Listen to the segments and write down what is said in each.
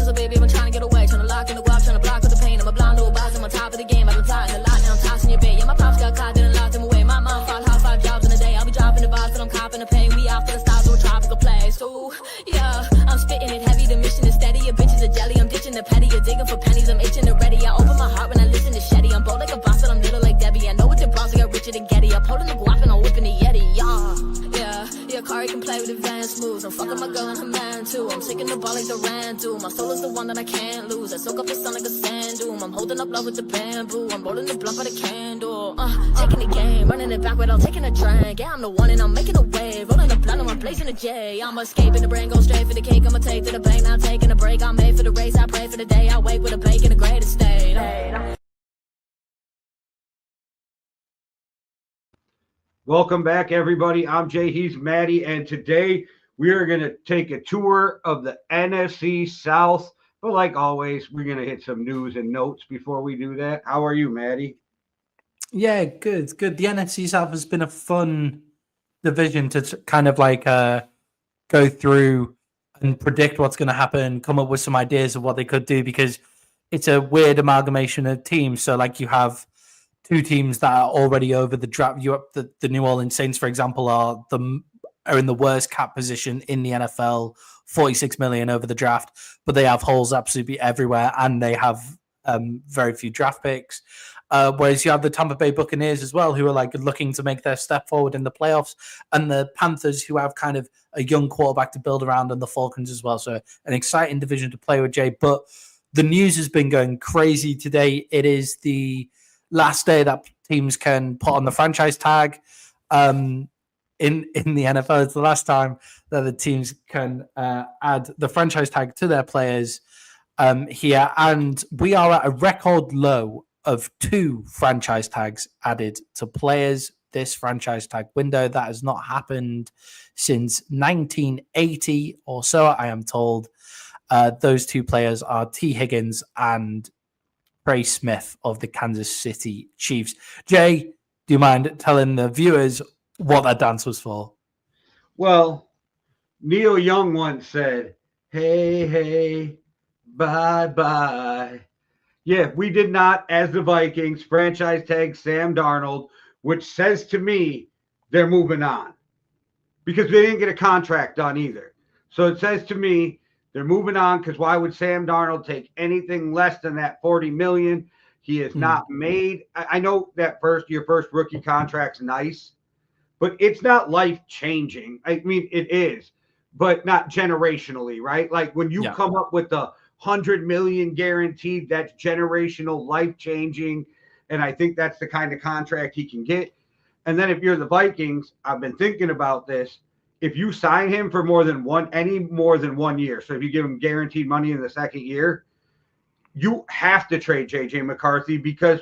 a baby, I'm trying to get away. Trying to lock in the guap, trying to block with the pain. I'm a blind little boss, I'm on top of the game. I've been plotting a lot, now I'm tossing your bait. Yeah, my pops got caught, didn't lock them away. My mom fought hard, 5 jobs in a day. I'll be dropping the vibes, but I'm copping the pain. We out for the styles of a tropical place. Ooh, yeah, I'm spitting it heavy, the mission is steady. Your bitch is a jelly, I'm ditching the petty. You're digging for pennies, I'm itching and ready. I open my heart when I listen to Shetty. I'm bold like a boss, but I'm little like Debbie. I know what the bros, I got Richard and Getty. I'm holding the guap and I'm whipping the Yeti, yeah, Kari can play with advanced moves. I'm fucking my girl and her man too. I'm taking the ball like Durant do. My soul is the one that I can't lose. I soak up the sun like a sand dune. I'm holding up love with the bamboo. I'm rolling the blunt by the candle. Taking the game, running it back without taking a drink. Yeah, I'm the one and I'm making a wave. Rolling the blunt and I'm blazing a J. I'm escaping the brain, go straight for the cake. I'ma take to the bank, not taking a break. I'm made for the race, I pray for the day. I wake with a bake in a great estate. Welcome back, everybody. I'm Jay, he's Maddie, and today we are going to take a tour of the NFC South. But like always, we're going to hit some news and notes before we do that. How are you, Maddie? Yeah, good. The NFC South has been a fun division to kind of like go through and predict what's going to happen, come up with some ideas of what they could do, because it's a weird amalgamation of teams. So like you have two teams that are already over the draft. The New Orleans Saints, for example, are in the worst cap position in the NFL, $46 million over the draft, but they have holes absolutely everywhere, and they have very few draft picks. Whereas you have the Tampa Bay Buccaneers as well, who are like looking to make their step forward in the playoffs, and the Panthers, who have kind of a young quarterback to build around, and the Falcons as well. So an exciting division to play with, Jay. But the news has been going crazy today. It is the last day that teams can put on the franchise tag in the NFL. It's the last time that the teams can add the franchise tag to their players here. And we are at a record low of 2 franchise tags added to players this franchise tag window. That has not happened since 1980 or so, I am told. Those 2 players are T. Higgins and Trey Smith of the Kansas City Chiefs. Jay, do you mind telling the viewers what that dance was for? Well, Neil Young once said, hey, hey, bye-bye. Yeah, we did not, as the Vikings, franchise tag Sam Darnold, which says to me they're moving on because they didn't get a contract done either. So it says to me they're moving on, because why would Sam Darnold take anything less than that $40 million? He is not made. I know that your first rookie contract's nice, but it's not life-changing. I mean, it is, but not generationally, right? Like when you come up with the $100 million guaranteed, that's generational, life-changing, and I think that's the kind of contract he can get. And then if you're the Vikings, I've been thinking about this. If you sign him for any more than 1 year, so if you give him guaranteed money in the second year, you have to trade JJ McCarthy, because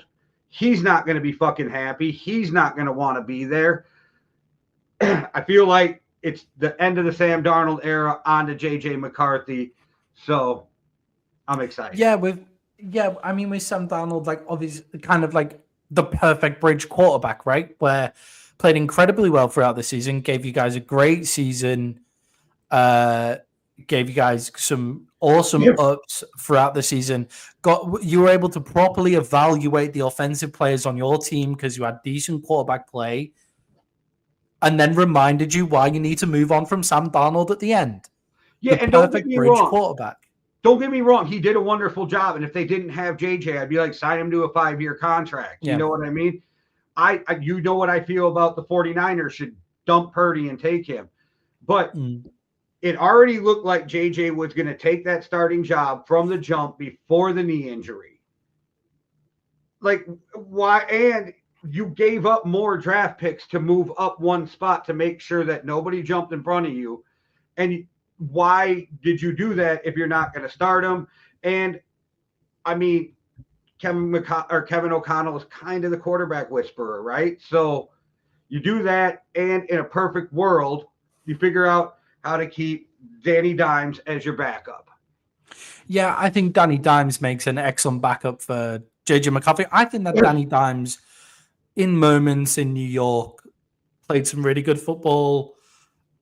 he's not going to be fucking happy. He's not going to want to be there. I feel like it's the end of the Sam Darnold era on to JJ McCarthy. So I'm excited. With Sam Darnold, like obviously kind of like the perfect bridge quarterback, right? Where played incredibly well throughout the season, gave you guys a great season, gave you guys some awesome ups throughout the season. You were able to properly evaluate the offensive players on your team because you had decent quarterback play, and then reminded you why you need to move on from Sam Darnold at the end. Yeah, and don't get me wrong. Quarterback. Don't get me wrong. He did a wonderful job, and if they didn't have JJ, I'd be like, sign him to a 5-year contract. You know what I mean? You know what I feel about the 49ers should dump Purdy and take him. But it already looked like JJ was going to take that starting job from the jump before the knee injury. Like, why? And you gave up more draft picks to move up one spot to make sure that nobody jumped in front of you. And why did you do that if you're not going to start him? And, I mean, Kevin O'Connell is kind of the quarterback whisperer, right? So you do that, and in a perfect world, you figure out how to keep Danny Dimes as your backup. Yeah, I think Danny Dimes makes an excellent backup for JJ McCarthy. I think that Danny Dimes, in moments in New York, played some really good football.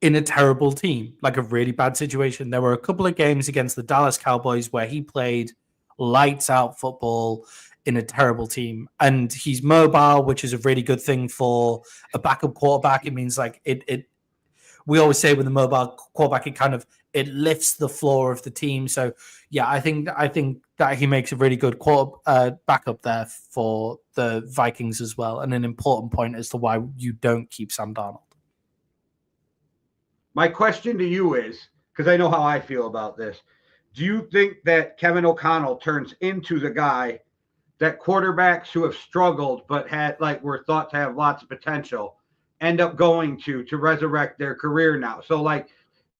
in a terrible team, like a really bad situation. There were a couple of games against the Dallas Cowboys where he played lights out football in a terrible team, and he's mobile, which is a really good thing for a backup quarterback. It means like it we always say with the mobile quarterback, it lifts the floor of the team. So yeah, I think that he makes a really good backup there for the Vikings as well, and an important point as to why you don't keep Sam Darnold. My question to you is, because I know how I feel about this, do you think that Kevin O'Connell turns into the guy that quarterbacks who have struggled but were thought to have lots of potential end up going to resurrect their career now? So like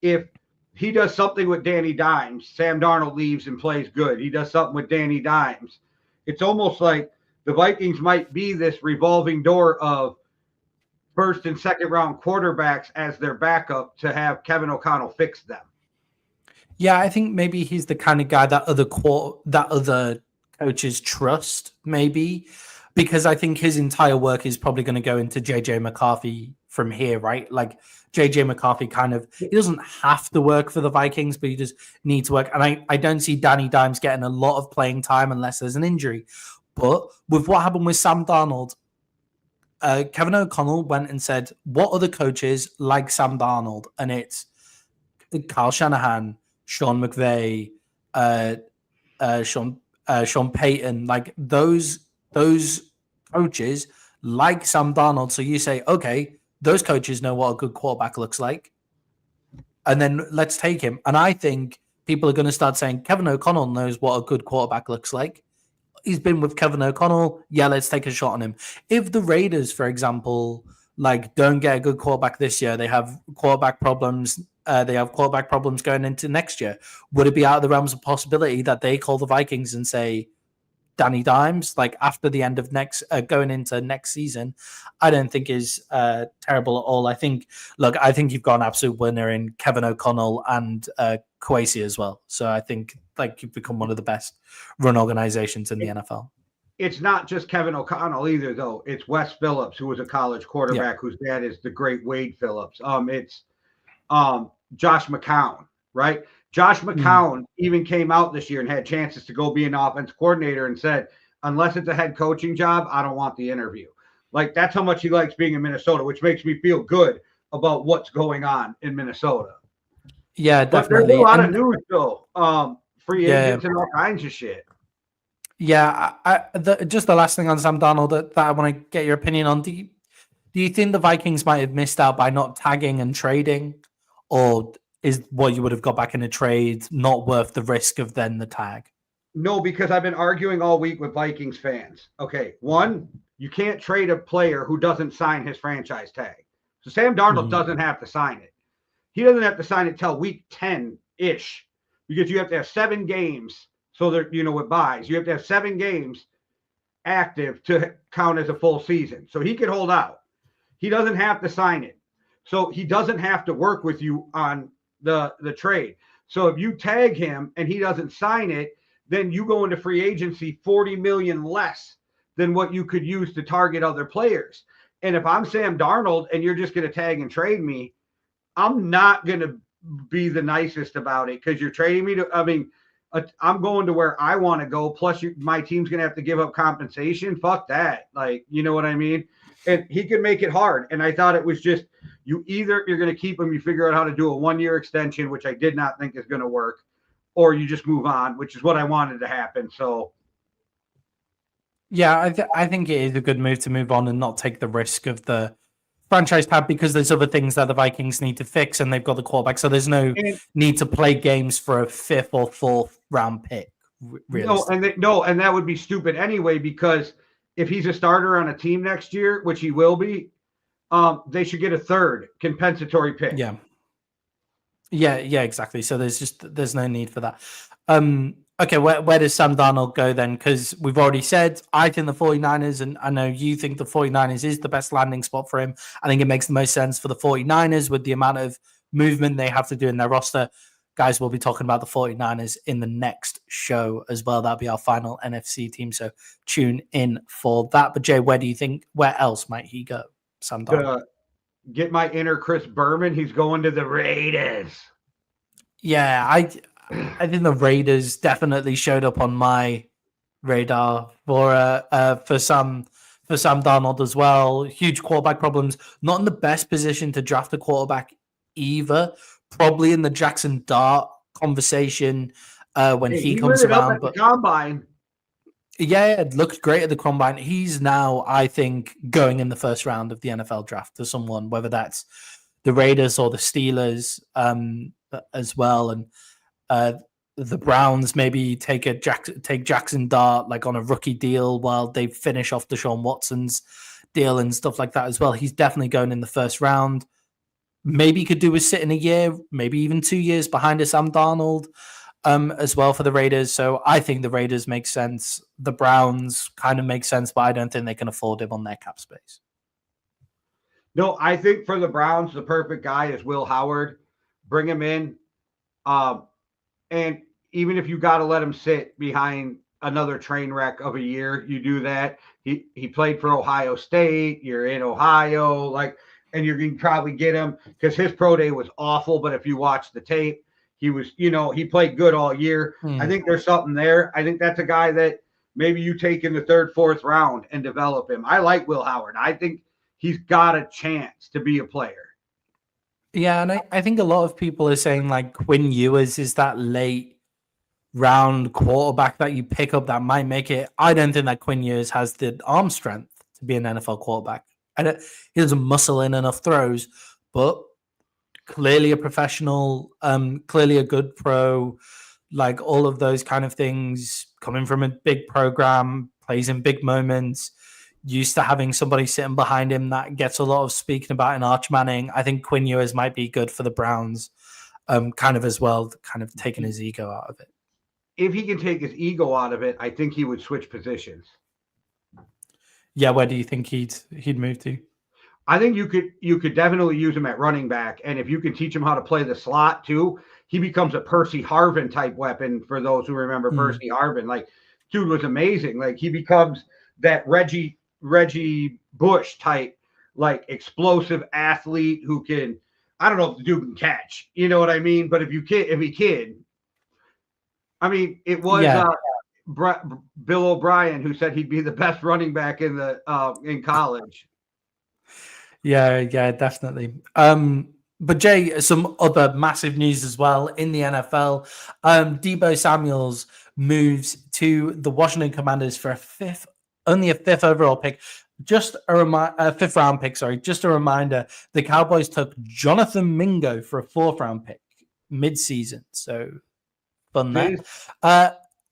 if he does something with Danny Dimes, Sam Darnold leaves and plays good. He does something with Danny Dimes. It's almost like the Vikings might be this revolving door of first and second round quarterbacks as their backup to have Kevin O'Connell fix them. Yeah, I think maybe he's the kind of guy that other coaches trust, maybe, because I think his entire work is probably going to go into JJ McCarthy from here, right? Like JJ McCarthy he doesn't have to work for the Vikings, but he just needs to work. And I don't see Danny Dimes getting a lot of playing time unless there's an injury. But with what happened with Sam Darnold, Kevin O'Connell went and said, what other coaches like Sam Darnold? And it's Kyle Shanahan, Sean McVay, Sean Payton, like those coaches like Sam Darnold. So you say, okay, those coaches know what a good quarterback looks like, and then let's take him. And I think people are going to start saying Kevin O'Connell knows what a good quarterback looks like. He's been with Kevin O'Connell. Yeah, let's take a shot on him. If the Raiders, for example, don't get a good quarterback this year, they have quarterback problems. They have quarterback problems going into next year. Would it be out of the realms of possibility that they call the Vikings and say Danny Dimes, after the end of going into next season? I don't think is terrible at all. I think you've got an absolute winner in Kevin O'Connell and Kwesi as well. So I think you've become one of the best run organizations in the NFL. It's not just Kevin O'Connell either, though. It's Wes Phillips, who was a college quarterback, whose dad is the great Wade Phillips. It's Josh McCown, right? Josh McCown even came out this year and had chances to go be an offensive coordinator and said, unless it's a head coaching job, I don't want the interview. That's how much he likes being in Minnesota, which makes me feel good about what's going on in Minnesota. Yeah, definitely. But there's a lot of news, though. Free agents and all kinds of shit. Yeah, just the last thing on Sam Darnold that I want to get your opinion on. Do you think the Vikings might have missed out by not tagging and trading? Or is what you would have got back in a trade not worth the risk of then the tag? No, because I've been arguing all week with Vikings fans. Okay, one, you can't trade a player who doesn't sign his franchise tag. So Sam Darnold doesn't have to sign it. He doesn't have to sign it till week 10-ish because you have to have 7 games. So that, with buys, you have to have 7 games active to count as a full season. So he can hold out. He doesn't have to sign it. So he doesn't have to work with you on the trade. So if you tag him and he doesn't sign it, then you go into free agency $40 million less than what you could use to target other players. And if I'm Sam Darnold and you're just going to tag and trade me, I'm not going to be the nicest about it because you're trading me to, I'm going to where I want to go. Plus my team's going to have to give up compensation. Fuck that. You know what I mean? And he can make it hard. And I thought it was just, you're going to keep him, you figure out how to do a 1-year extension, which I did not think is going to work, or you just move on, which is what I wanted to happen. So, yeah, I think it is a good move to move on and not take the risk of the franchise tag because there's other things that the Vikings need to fix and they've got the quarterback. So there's no need to play games for a 5th or 4th round pick. No, and that would be stupid anyway, because if he's a starter on a team next year, which he will be, they should get a 3rd compensatory pick. Yeah, exactly. So there's no need for that. Okay, where does Sam Darnold go then? Because we've already said, I think the 49ers, and I know you think the 49ers is the best landing spot for him. I think it makes the most sense for the 49ers with the amount of movement they have to do in their roster. Guys, we'll be talking about the 49ers in the next show as well. That'll be our final NFC team, so tune in for that. But Jay, where else might he go, Sam Darnold? get my inner Chris Berman. He's going to the Raiders. Yeah, I think the Raiders definitely showed up on my radar for Sam Darnold as well. Huge quarterback problems. Not in the best position to draft a quarterback either. Probably in the Jackson Dart conversation when he comes lit it up around. at But the combine. yeah, it looked great at the combine. He's now, I think, going in the first round of the NFL draft to someone, whether that's the Raiders or the Steelers as well. And the Browns maybe take Jackson Dart like on a rookie deal while they finish off Deshaun Watson's deal and stuff like that as well. He's definitely going in the first round. Maybe he could do a sit in a year, maybe even 2 years behind a Sam Darnold as well for the Raiders. So I think the Raiders make sense. The Browns kind of make sense, but I don't think they can afford him on their cap space. No, I think for the Browns, the perfect guy is Will Howard. Bring him in. And even if you got to let him sit behind another train wreck of a year, you do that. He played for Ohio State. You're in Ohio, and you can probably get him because his pro day was awful. But if you watch the tape, he was, he played good all year. I think there's something there. I think that's a guy that maybe you take in the third, fourth round and develop him. I like Will Howard. I think he's got a chance to be a player. Yeah, and I think a lot of people are saying like Quinn Ewers is that late round quarterback that you pick up that might make it. I don't think that Quinn Ewers has the arm strength to be an NFL quarterback. He doesn't muscle in enough throws, but clearly a professional, clearly a good pro, like all of those kind of things, coming from a big program, plays in big moments, used to having somebody sitting behind him that gets a lot of speaking about in Arch Manning. I think Quinn Ewers might be good for the Browns, kind of as well, kind of taking his ego out of it. If he can take his ego out of it, I think he would switch positions. Yeah, where do you think he'd move to? I think you could definitely use him at running back, and if you can teach him how to play the slot too, he becomes a Percy Harvin type weapon. For those who remember Percy Harvin, like dude was amazing. Like he becomes that Reggie Bush type, like explosive athlete who can. I don't know if the dude can catch, you know what I mean? But if he can, I mean, it was Bill O'Brien who said he'd be the best running back in college. Yeah, definitely. But Jay, some other massive news as well in the NFL. Deebo Samuels moves to the Washington Commanders for only a fifth overall pick. Just a fifth round pick, sorry. Just a reminder, the Cowboys took Jonathan Mingo for a fourth round pick mid-season. So fun there.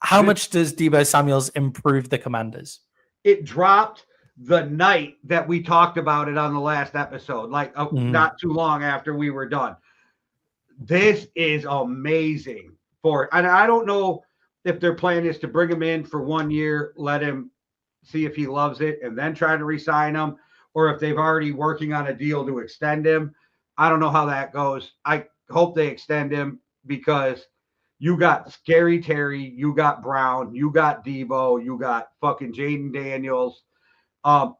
How much does Deebo Samuels improve the Commanders? It dropped the night that we talked about it on the last episode, not too long after we were done. This is amazing and I don't know if their plan is to bring him in for 1 year, let him see if he loves it, and then try to re-sign him, or if they've already working on a deal to extend him. I don't know how that goes. I hope they extend him because you got Scary Terry, you got Brown, you got Deebo, you got fucking Jaden Daniels.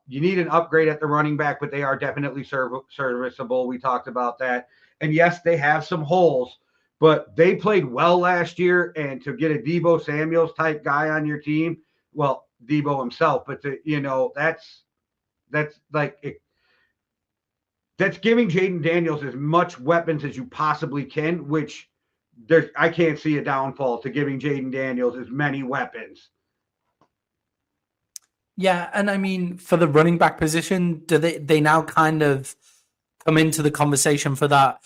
You need an upgrade at the running back, but they are definitely serviceable. We talked about that. And yes, they have some holes, but they played well last year. And to get a Deebo Samuels type guy on your team, well, Deebo himself, but that's giving Jaden Daniels as much weapons as you possibly can, which I can't see a downfall to giving Jaden Daniels as many weapons. Yeah, and I mean, for the running back position, do they now kind of come into the conversation for that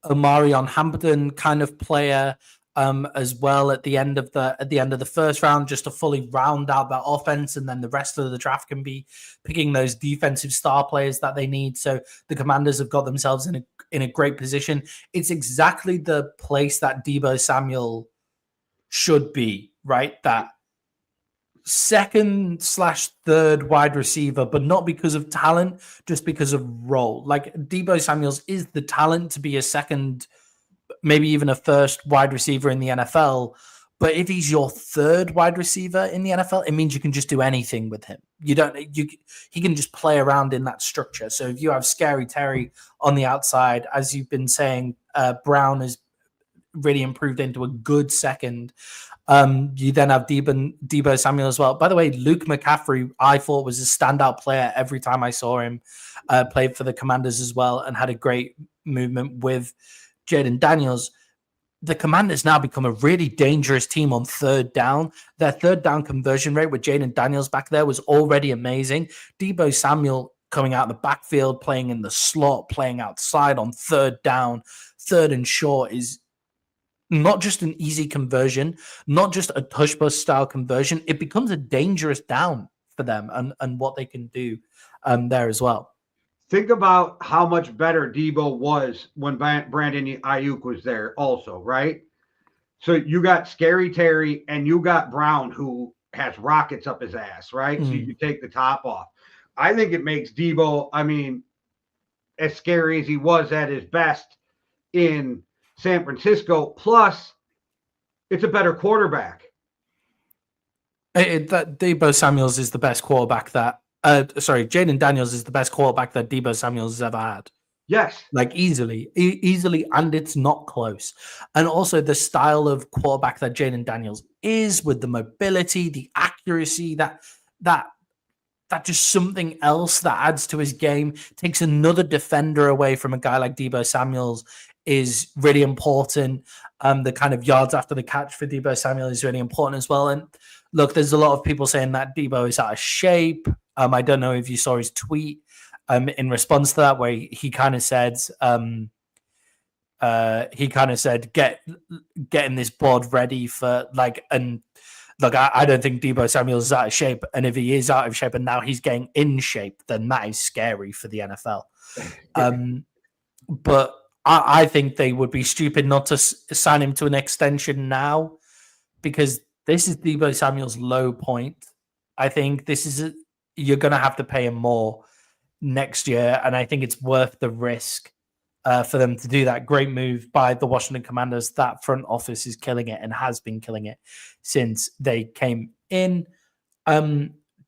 Omarion Hampton kind of player as well at the end of the first round, just to fully round out that offense, and then the rest of the draft can be picking those defensive star players that they need. So the Commanders have got themselves in a great position. It's exactly the place that Deebo Samuel should be, right? That second/third wide receiver, but not because of talent, just because of role. Like Deebo Samuels is the talent to be a second, maybe even a first wide receiver in the NFL, But if he's your third wide receiver in the NFL, it means you can just do anything with him. He can just play around in that structure. So if you have Scary Terry on the outside, as you've been saying, Brown has really improved into a good second. You then have Deebo Samuel as well. By the way, Luke McCaffrey, I thought was a standout player every time I saw him. Played for the Commanders as well and had a great movement with Jaden Daniels. The Commanders now become a really dangerous team on third down. Their third down conversion rate with Jaden Daniels back there was already amazing. Deebo Samuel coming out of the backfield, playing in the slot, playing outside on third down, third and short is not just an easy conversion, not just a tush bus style conversion. It becomes a dangerous down for them and what they can do there as well. Think about how much better Deebo was when Brandon Ayuk was there also, right? So you got Scary Terry and you got Brown, who has rockets up his ass, right? So you take the top off. I think it makes Deebo, as scary as he was at his best in San Francisco, plus it's a better quarterback. Deebo Samuels is the best quarterback Jaden Daniels is the best quarterback that Deebo Samuels has ever had. Yes. Like easily, and it's not close. And also the style of quarterback that Jaden Daniels is, with the mobility, the accuracy, that just something else that adds to his game, takes another defender away from a guy like Deebo Samuels is really important. The kind of yards after the catch for Deebo Samuel is really important as well. And look, there's a lot of people saying that Deebo is out of shape. I don't know if you saw his tweet in response to that, where he kind of said, getting this board ready for and look, I don't think Deebo Samuel is out of shape. And if he is out of shape and now he's getting in shape, then that is scary for the NFL. But I think they would be stupid not to sign him to an extension now, because this is Deebo Samuel's low point. I think you're going to have to pay him more next year, and I think it's worth the risk for them to do that. Great move by the Washington Commanders. That front office is killing it and has been killing it since they came in.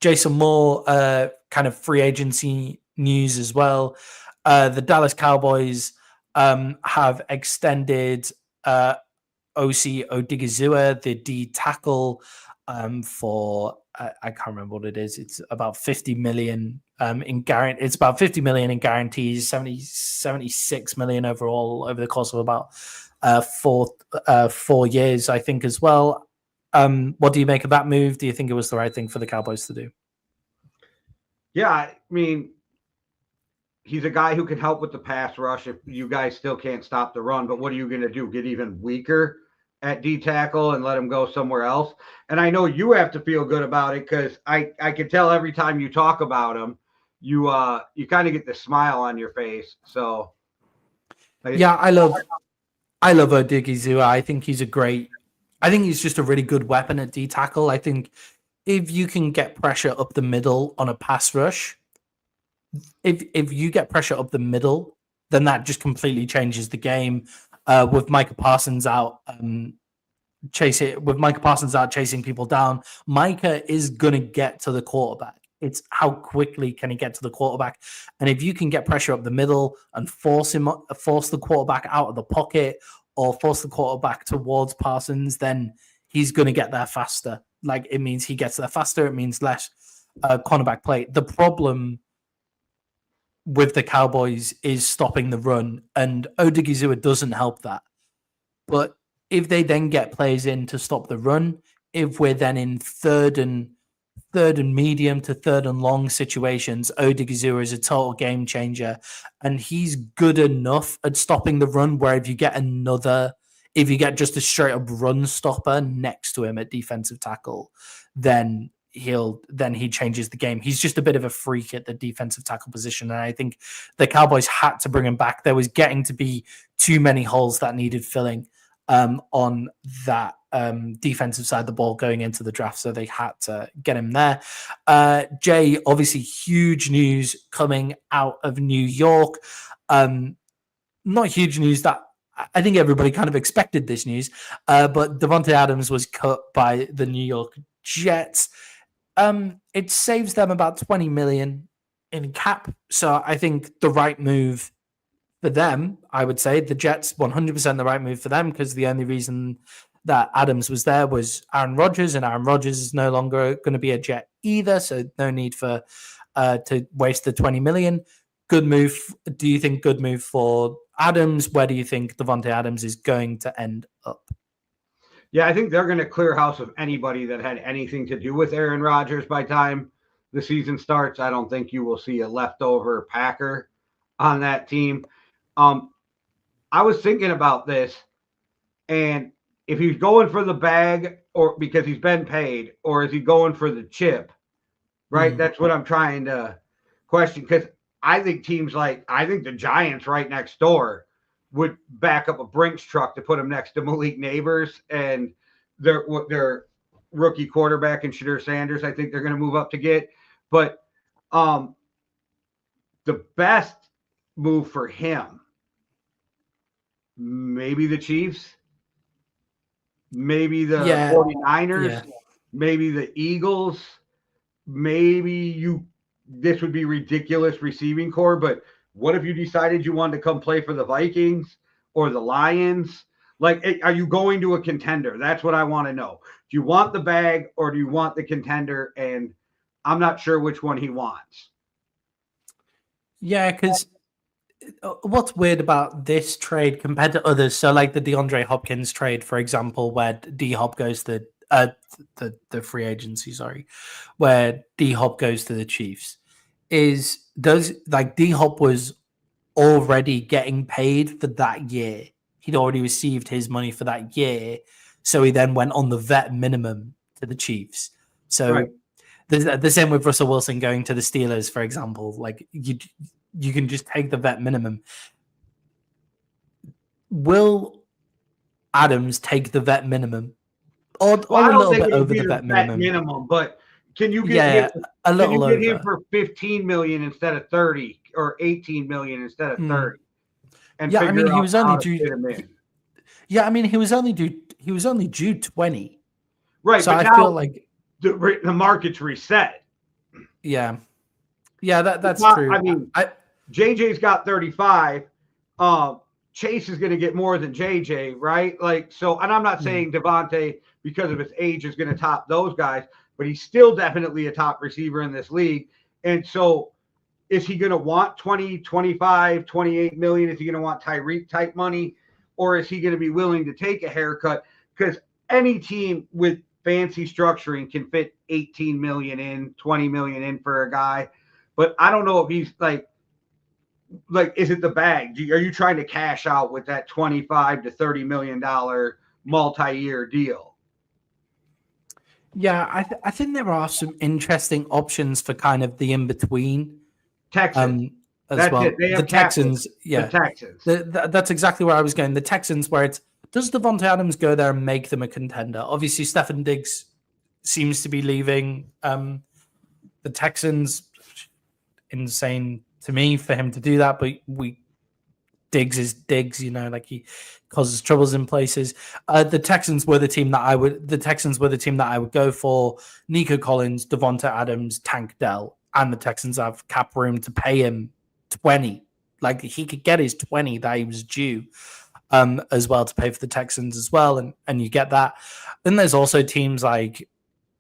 Jason Moore, kind of free agency news as well. The Dallas Cowboys have extended O.C. Odigizua, the D tackle, for I can't remember what it is. It's about $50 million It's about $50 million in guarantees, 76 million overall over the course of about 4 years, I think, as well. What do you make of that move? Do you think it was the right thing for the Cowboys to do? Yeah, he's a guy who can help with the pass rush if you guys still can't stop the run. But what are you going to do? Get even weaker at D tackle and let him go somewhere else? And I know you have to feel good about it, because I can tell every time you talk about him, you kind of get the smile on your face. So yeah, I love Odigizua. I think he's just a really good weapon at D tackle. I think if you can get pressure up the middle on a pass rush, if you get pressure up the middle, then that just completely changes the game. With Micah Parsons out chasing people down, Micah is going to get to the quarterback. It's how quickly can he get to the quarterback. And if you can get pressure up the middle and force the quarterback out of the pocket or force the quarterback towards Parsons, then he's going to get there faster. Like, it means he gets there faster. It means less cornerback play. The problem with the Cowboys is stopping the run, and Odigizua doesn't help that. But if they then get players in to stop the run, if we're then in third and medium to third and long situations, Odigizua is a total game changer, and he's good enough at stopping the run where if you get just a straight up run stopper next to him at defensive tackle, then he changes the game. He's just a bit of a freak at the defensive tackle position, and I think the Cowboys had to bring him back. There was getting to be too many holes that needed filling on that defensive side of the ball going into the draft, so they had to get him there. Jay, obviously huge news coming out of New York. Not huge news that I think everybody kind of expected this news, but Davante Adams was cut by the New York Jets. It saves them about $20 million in cap, so I think the right move for them, I would say, the Jets 100% the right move for them, because the only reason that Adams was there was Aaron Rodgers, and Aaron Rodgers is no longer going to be a Jet either, so no need for to waste the $20 million. Good move. Do you think good move for Adams? Where do you think Davante Adams is going to end up? Yeah, I think they're going to clear house of anybody that had anything to do with Aaron Rodgers by the time the season starts. I don't think you will see a leftover Packer on that team. I was thinking about this, and if he's going for the bag or because he's been paid, or is he going for the chip, right? That's what I'm trying to question, because I think the Giants right next door would back up a Brinks truck to put him next to Malik Neighbors and their rookie quarterback and Shadur Sanders. I think they're going to move up to get. But the best move for him, maybe the Chiefs, maybe the 49ers, maybe the Eagles, this would be ridiculous receiving core, but what if you decided you wanted to come play for the Vikings or the Lions? Like, are you going to a contender? That's what I want to know. Do you want the bag or do you want the contender? And I'm not sure which one he wants. Yeah, because what's weird about this trade compared to others, so like the DeAndre Hopkins trade, for example, where D-Hop goes to the free agency, where D-Hop goes to the Chiefs, is those, like, D-Hop was already getting paid for that year. He'd already received his money for that year, so he then went on the vet minimum to the Chiefs. So the same with Russell Wilson going to the Steelers, for example. Like, you can just take the vet minimum. Will Adams take the vet minimum? Or a little bit over the vet minimum? But can you get him a little over? Can you get him for $15 million instead of 30, or $18 million instead of 30? And he was only due. Yeah, I mean, he was only due 20. Right, so but I feel like the market's reset. Yeah, that's true. I mean, JJ's got 35. Chase is going to get more than JJ, right? Like, so, and I'm not saying Davante, because of his age, is going to top those guys, but he's still definitely a top receiver in this league. And so, is he going to want 20, 25, 28 million? Is he going to want Tyreek type money? Or is he going to be willing to take a haircut? Because any team with fancy structuring can fit 18 million in, 20 million in for a guy. But I don't know if he's like, is it the bag? Are you trying to cash out with that $25 to $30 million multi-year deal? Yeah, I think there are some interesting options for kind of the in-between. Texans. As well. The Texans, yeah. The Texans. That's exactly where I was going. The Texans, where it's, does Davante Adams go there and make them a contender? Obviously, Stefon Diggs seems to be leaving. The Texans, insane to me for him to do that, but Diggs is Diggs, like he causes troubles in places. The Texans were the team that I would go for. Nico Collins, Davante Adams, Tank Dell, and the Texans have cap room to pay him 20. Like, he could get his 20 that he was due as well to pay for the Texans as well, and you get that. Then there's also teams like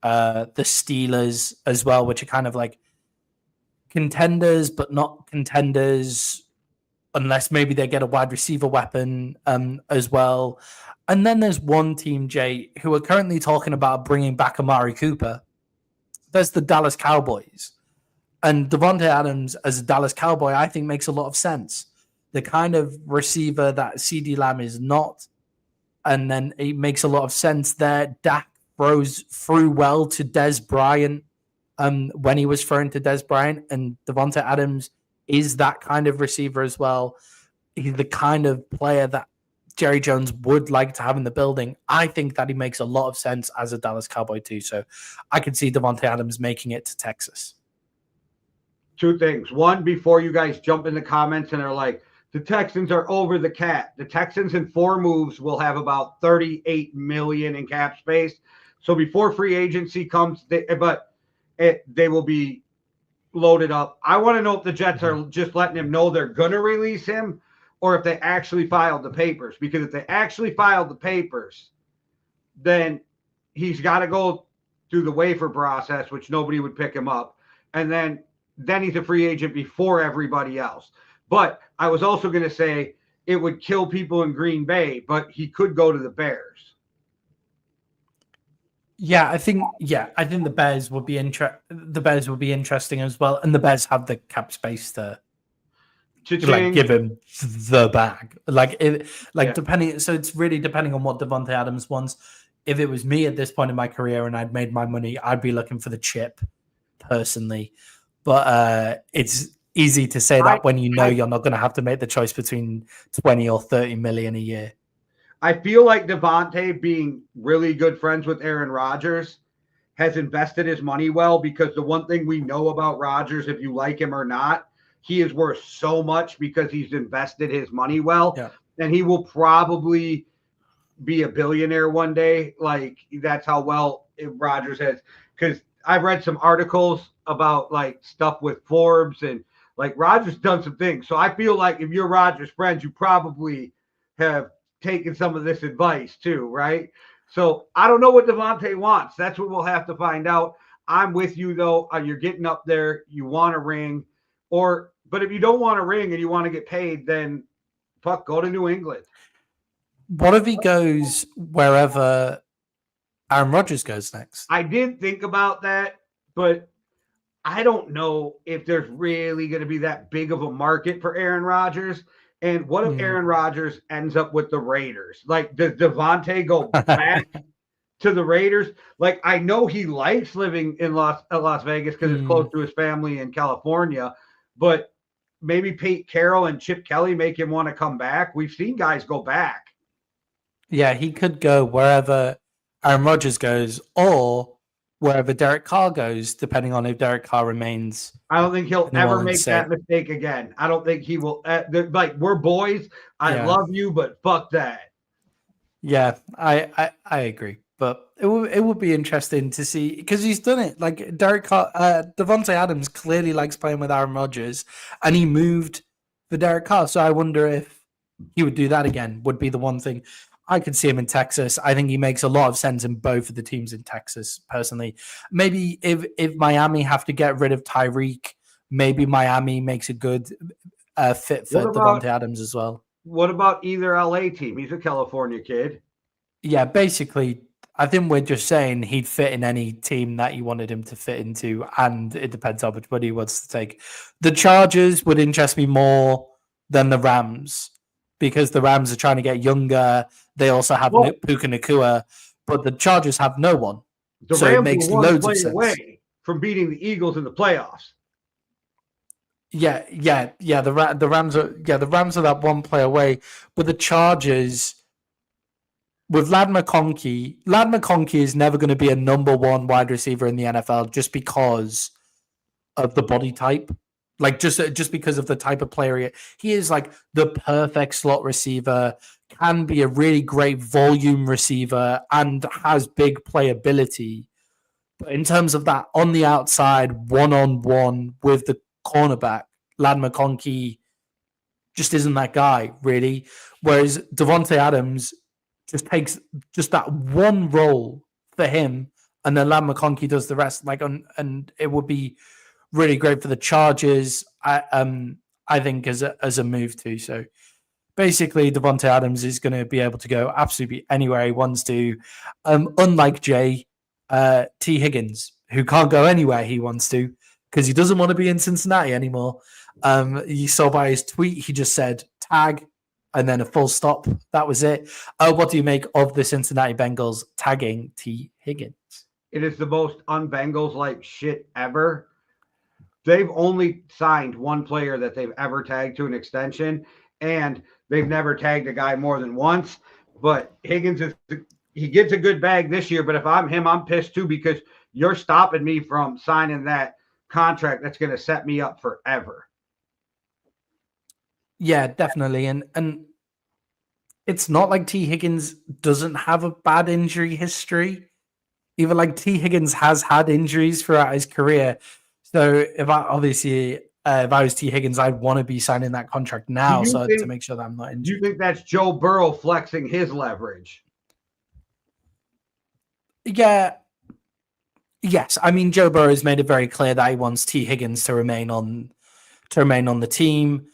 the Steelers as well, which are kind of like contenders but not contenders, unless maybe they get a wide receiver weapon as well. And then there's one team, Jay, who are currently talking about bringing back Amari Cooper. There's the Dallas Cowboys. And Davante Adams as a Dallas Cowboy, I think, makes a lot of sense. The kind of receiver that CeeDee Lamb is not. And then it makes a lot of sense there. Dak threw well to Dez Bryant when he was thrown to Dez Bryant. And Davante Adams is that kind of receiver as well. He's the kind of player that Jerry Jones would like to have in the building. I think that he makes a lot of sense as a Dallas Cowboy too. So I could see Davante Adams making it to Texas. Two things. One, before you guys jump in the comments and are like, The Texans are over the cap. The Texans in 4 moves will have about $38 million in cap space. So before free agency comes, they will be loaded up. I want to know if the Jets are just letting him know they're going to release him or if they actually filed the papers. Because if they actually filed the papers, then he's got to go through the waiver process, which nobody would pick him up. And then he's a free agent before everybody else. But I was also going to say it would kill people in Green Bay, but he could go to the Bears. Yeah, I think the Bears would be interesting as well, and the Bears have the cap space to like give him the bag. Depending, so it's really depending on what Davante Adams wants. If it was me at this point in my career and I'd made my money, I'd be looking for the chip personally. But it's easy to say that when you know you're not going to have to make the choice between 20 or 30 million a year. I feel like Davante, being really good friends with Aaron Rodgers, has invested his money well, because the one thing we know about Rodgers, if you like him or not, he is worth so much because he's invested his money well. Yeah. And he will probably be a billionaire one day. Like, that's how well Rodgers has. Because I've read some articles about like stuff with Forbes, and like Rodgers done some things. So I feel like if you're Rodgers' friends, you probably have taken some of this advice too, right? So I don't know what Davante wants. That's what we'll have to find out. I'm with you though. You're getting up there. You want a ring, but if you don't want a ring and you want to get paid, then fuck, go to New England. What if he goes wherever Aaron Rodgers goes next? I did think about that, but I don't know if there's really going to be that big of a market for Aaron Rodgers. And what if Aaron Rodgers ends up with the Raiders? Like, does Davante go back to the Raiders? Like, I know he likes living in Las Vegas because it's close to his family in California, but maybe Pete Carroll and Chip Kelly make him want to come back. We've seen guys go back. Yeah, he could go wherever Aaron Rodgers goes, or wherever Derek Carr goes, depending on if Derek Carr remains. I don't think he'll ever make that mistake again. I don't think he will. Like, we're boys. I love you, but fuck that. Yeah, I agree. But it would be interesting to see, because he's done it. Like, Derek Carr, Davante Adams clearly likes playing with Aaron Rodgers, and he moved for Derek Carr. So I wonder if he would do that again. Would be the one thing. I could see him in Texas. I think he makes a lot of sense in both of the teams in Texas, personally. Maybe if Miami have to get rid of Tyreek, maybe Miami makes a good fit for Davante Adams as well. What about either LA team? He's a California kid. Yeah, basically, I think we're just saying he'd fit in any team that you wanted him to fit into, and it depends how much money he wants to take. The Chargers would interest me more than the Rams, because the Rams are trying to get younger. They also have Puka Nacua, but the Chargers have no one. So it makes loads of sense. Away from beating the Eagles in the playoffs. Yeah. The Rams are that one play away, but the Chargers with Ladd McConkey is never going to be a number one wide receiver in the NFL just because of the body type. Like, just because of the type of player he is, like the perfect slot receiver, can be a really great volume receiver, and has big playability. But in terms of that on the outside, one-on-one with the cornerback, Ladd McConkey just isn't that guy, really. Whereas Davante Adams just takes just that one role for him, and then Ladd McConkey does the rest. Like, and it would be really great for the Chargers, I think, as a move too. So basically, Davante Adams is going to be able to go absolutely anywhere he wants to, unlike T. Higgins, who can't go anywhere he wants to because he doesn't want to be in Cincinnati anymore. You saw by his tweet, he just said tag and then a full stop. That was it. What do you make of the Cincinnati Bengals tagging T. Higgins? It is the most un-Bengals-like shit ever. They've only signed one player that they've ever tagged to an extension, and they've never tagged a guy more than once. But Higgins he gets a good bag this year, but if I'm him, I'm pissed too, because you're stopping me from signing that contract that's going to set me up forever. Yeah, definitely. And it's not like T. Higgins doesn't have a bad injury history. Even like T. Higgins has had injuries throughout his career. So if I was T. Higgins, I'd want to be signing that contract now to make sure that I'm not injured. Do you think that's Joe Burrow flexing his leverage? Yeah. Yes. I mean, Joe Burrow has made it very clear that he wants T. Higgins to remain on the team.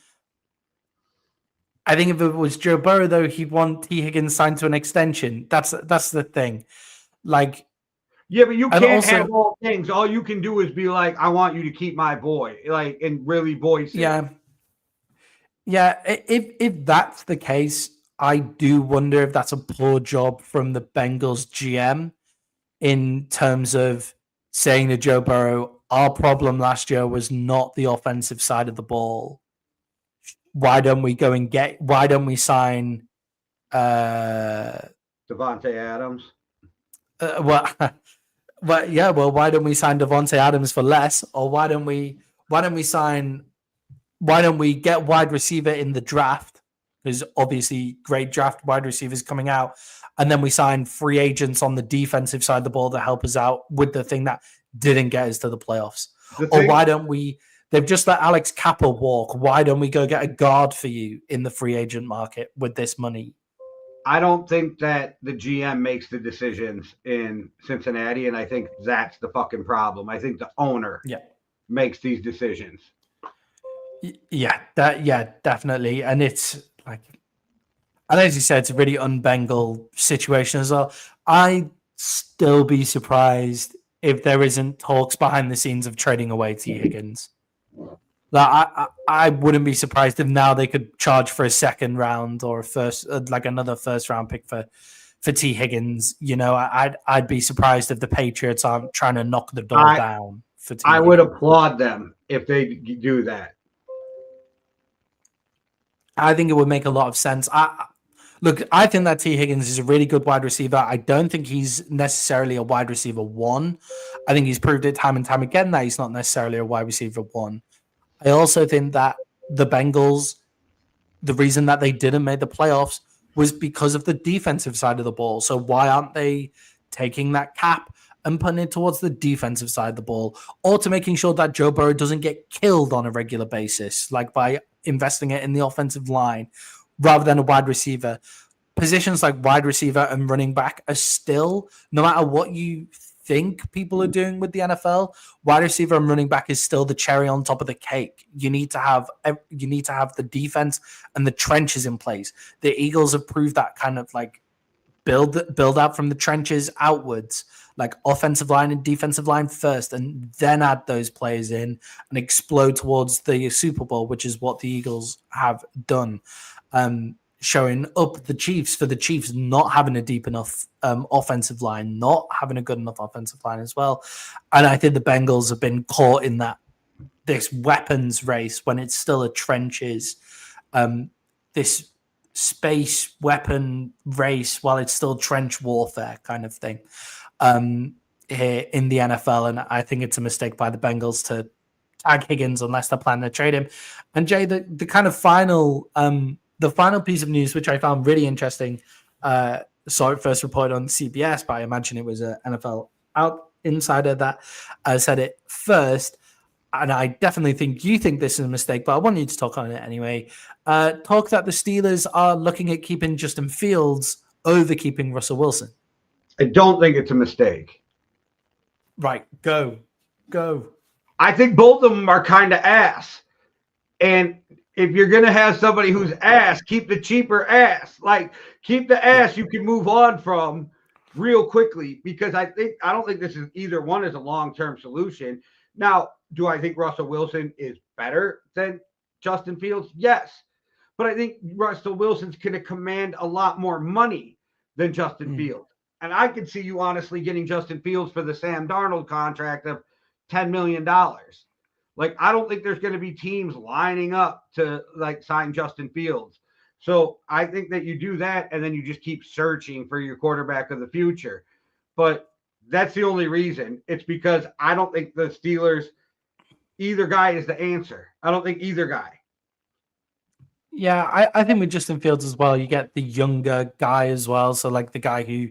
I think if it was Joe Burrow, though, he'd want T. Higgins signed to an extension. That's the thing. Like, yeah, but you can't have all things. All you can do is be like, I want you to keep my boy, like, and really voice it. Yeah. If that's the case, I do wonder if that's a poor job from the Bengals GM in terms of saying to Joe Burrow, our problem last year was not the offensive side of the ball. Why don't we sign Devontae Adams? Why don't we sign Devontae Adams for less? Or why don't we get wide receiver in the draft? There's obviously great draft wide receivers coming out. And then we sign free agents on the defensive side of the ball to help us out with the thing that didn't get us to the playoffs. Why don't we? They've just let Alex Kappa walk. Why don't we go get a guard for you in the free agent market with this money? I don't think that the GM makes the decisions in Cincinnati, and I think that's the fucking problem. I think the owner makes these decisions. Yeah, definitely. And it's like, and as you said, it's a really un-Bengal situation as well. I'd still be surprised if there isn't talks behind the scenes of trading away T. Higgins. Like, I wouldn't be surprised if now they could charge for a second round or another first round pick for T. Higgins. You know, I'd be surprised if the Patriots aren't trying to knock the door down for T. I would applaud them if they do that. I think it would make a lot of sense. I think that T. Higgins is a really good wide receiver. I don't think he's necessarily a wide receiver one. I think he's proved it time and time again that he's not necessarily a wide receiver one. I also think that the Bengals, the reason that they didn't make the playoffs was because of the defensive side of the ball. So why aren't they taking that cap and putting it towards the defensive side of the ball, or to making sure that Joe Burrow doesn't get killed on a regular basis, like by investing it in the offensive line rather than a wide receiver? Positions like wide receiver and running back are still, no matter what you think people are doing with the NFL, wide receiver and running back is still the cherry on top of the cake. You need to have the defense and the trenches in place. The Eagles have proved that kind of like build out from the trenches outwards, like offensive line and defensive line first, and then add those players in and explode towards the Super Bowl, which is what the Eagles have done. Showing up the Chiefs for the Chiefs not having a deep enough offensive line, not having a good enough offensive line as well. And I think the Bengals have been caught in this weapons race when it's still a trenches, this space weapon race while it's still trench warfare kind of thing here in the NFL. And I think it's a mistake by the Bengals to tag Higgins unless they're planning to trade him. And Jay, the kind of final the final piece of news, which I found really interesting, saw it first reported on CBS, but I imagine it was an NFL insider that said it first. And I definitely think you think this is a mistake, but I want you to talk on it anyway. Talk that the Steelers are looking at keeping Justin Fields over keeping Russell Wilson. I don't think it's a mistake. Right. Go. I think both of them are kind of ass. And if you're going to have somebody who's ass, keep the cheaper ass. Like, keep the ass you can move on from real quickly, because I don't think this is either one is a long-term solution. Now, do I think Russell Wilson is better than Justin Fields? Yes. But I think Russell Wilson's going to command a lot more money than Justin Fields. And I could see you honestly getting Justin Fields for the Sam Darnold contract of $10 million. Like, I don't think there's going to be teams lining up to like sign Justin Fields. So I think that you do that, and then you just keep searching for your quarterback of the future. But that's the only reason. It's because I don't think the Steelers, either guy is the answer. I don't think either guy. Yeah, I think with Justin Fields as well, you get the younger guy as well. So like the guy who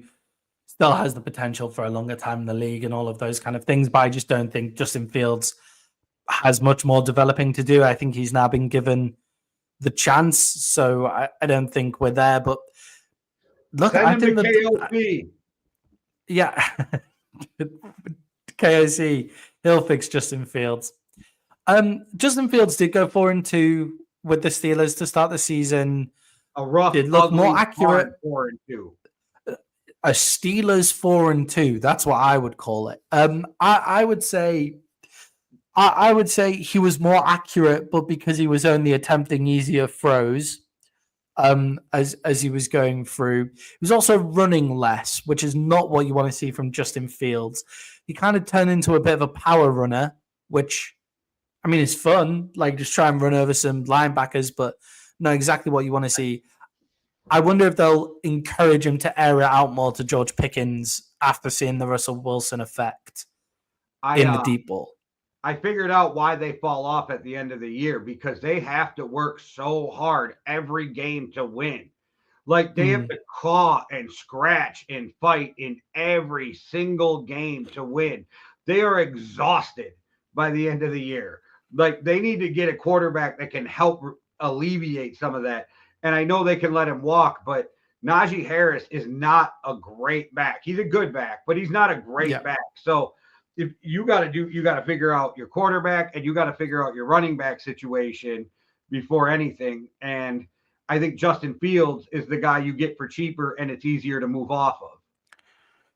still has the potential for a longer time in the league and all of those kind of things. But I just don't think Justin Fields has much more developing to do. I think he's now been given the chance. So I don't think we're there. But look, Send I him think to that KOC. yeah. KOC, he'll fix Justin Fields. Justin Fields did go 4-2 with the Steelers to start the season. A rough, Did look ugly, more accurate. 4-2. A Steelers 4-2. That's what I would call it. I would say he was more accurate, but because he was only attempting easier throws, as he was going through, he was also running less, which is not what you want to see from Justin Fields. He kind of turned into a bit of a power runner, which, I mean, it's fun. Like, just try and run over some linebackers, but not exactly what you want to see. I wonder if they'll encourage him to air it out more to George Pickens after seeing the Russell Wilson effect in the deep ball. I figured out why they fall off at the end of the year, because they have to work so hard every game to win. Like, they have to claw and scratch and fight in every single game to win. They are exhausted by the end of the year. Like, they need to get a quarterback that can help alleviate some of that. And I know they can let him walk, but Najee Harris is not a great back. He's a good back, but he's not a great back. So if you got to figure out your quarterback, and you got to figure out your running back situation before anything. And I think Justin Fields is the guy you get for cheaper, and it's easier to move off of.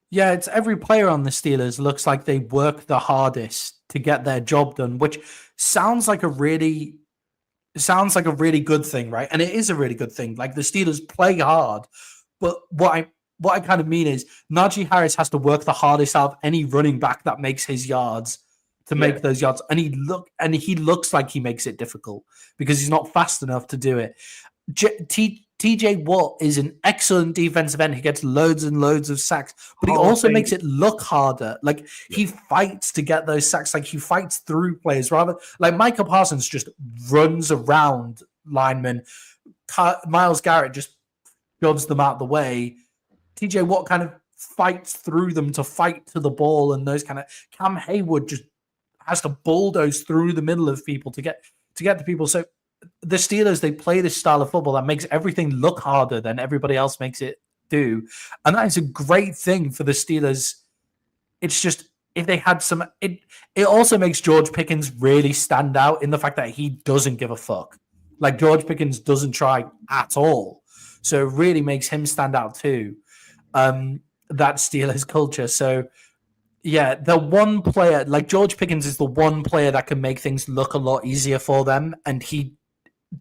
Yeah, it's every player on the Steelers looks like they work the hardest to get their job done, which sounds like a really good thing, right? And it is a really good thing. Like, the Steelers play hard, but what I kind of mean is Najee Harris has to work the hardest out of any running back that makes his yards to make those yards. And he looks like he makes it difficult because he's not fast enough to do it. TJ Watt is an excellent defensive end. He gets loads and loads of sacks, but he also makes it look harder. Like, he fights to get those sacks. Like, he fights through players rather. Like, Micah Parsons just runs around linemen. Myles Garrett just shoves them out the way. TJ Watt kind of fights through them to fight to the ball, and those kind of. Cam Hayward just has to bulldoze through the middle of people to get to people. So the Steelers, they play this style of football that makes everything look harder than everybody else makes it do. And that is a great thing for the Steelers. It's just, if they had some, it also makes George Pickens really stand out in the fact that he doesn't give a fuck. Like, George Pickens doesn't try at all. So it really makes him stand out too. That Steelers culture. So yeah, the one player, like George Pickens is the one player that can make things look a lot easier for them. And he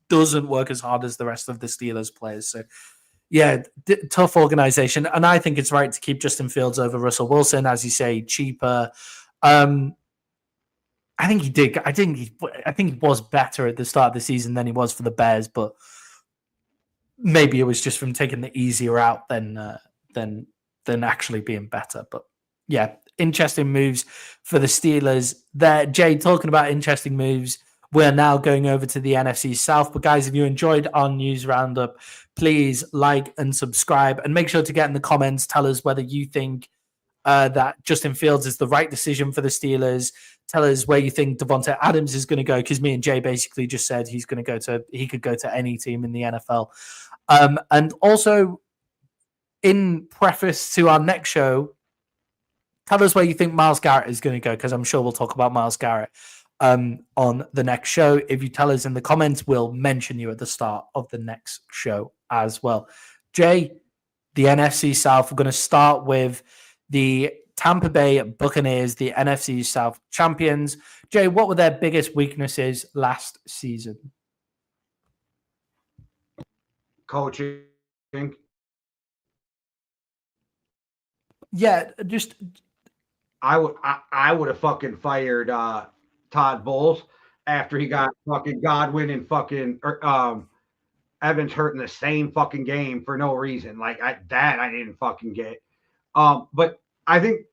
doesn't work as hard as the rest of the Steelers players. So yeah, tough organization. And I think it's right to keep Justin Fields over Russell Wilson, as you say, cheaper. I think he did. I think he was better at the start of the season than he was for the Bears, but maybe it was just from taking the easier route than actually being better. But yeah, interesting moves for the Steelers there. Jay, talking about interesting moves, we're now going over to the NFC South. But guys, if you enjoyed our news roundup, please like and subscribe, and make sure to get in the comments, tell us whether you think that Justin Fields is the right decision for the Steelers. Tell us where you think Devontae Adams is going to go, because me and Jay basically just said he could go to any team in the NFL. And also, in preface to our next show, tell us where you think Myles Garrett is going to go, because I'm sure we'll talk about Myles Garrett on the next show. If you tell us in the comments, we'll mention you at the start of the next show as well. Jay, the NFC South, we're going to start with the Tampa Bay Buccaneers, the NFC South champions. Jay, what were their biggest weaknesses last season? Coaching. Yeah, just I would have fucking fired Todd Bowles after he got fucking Godwin and fucking Evans hurt in the same fucking game for no reason. Like, I didn't fucking get. But I think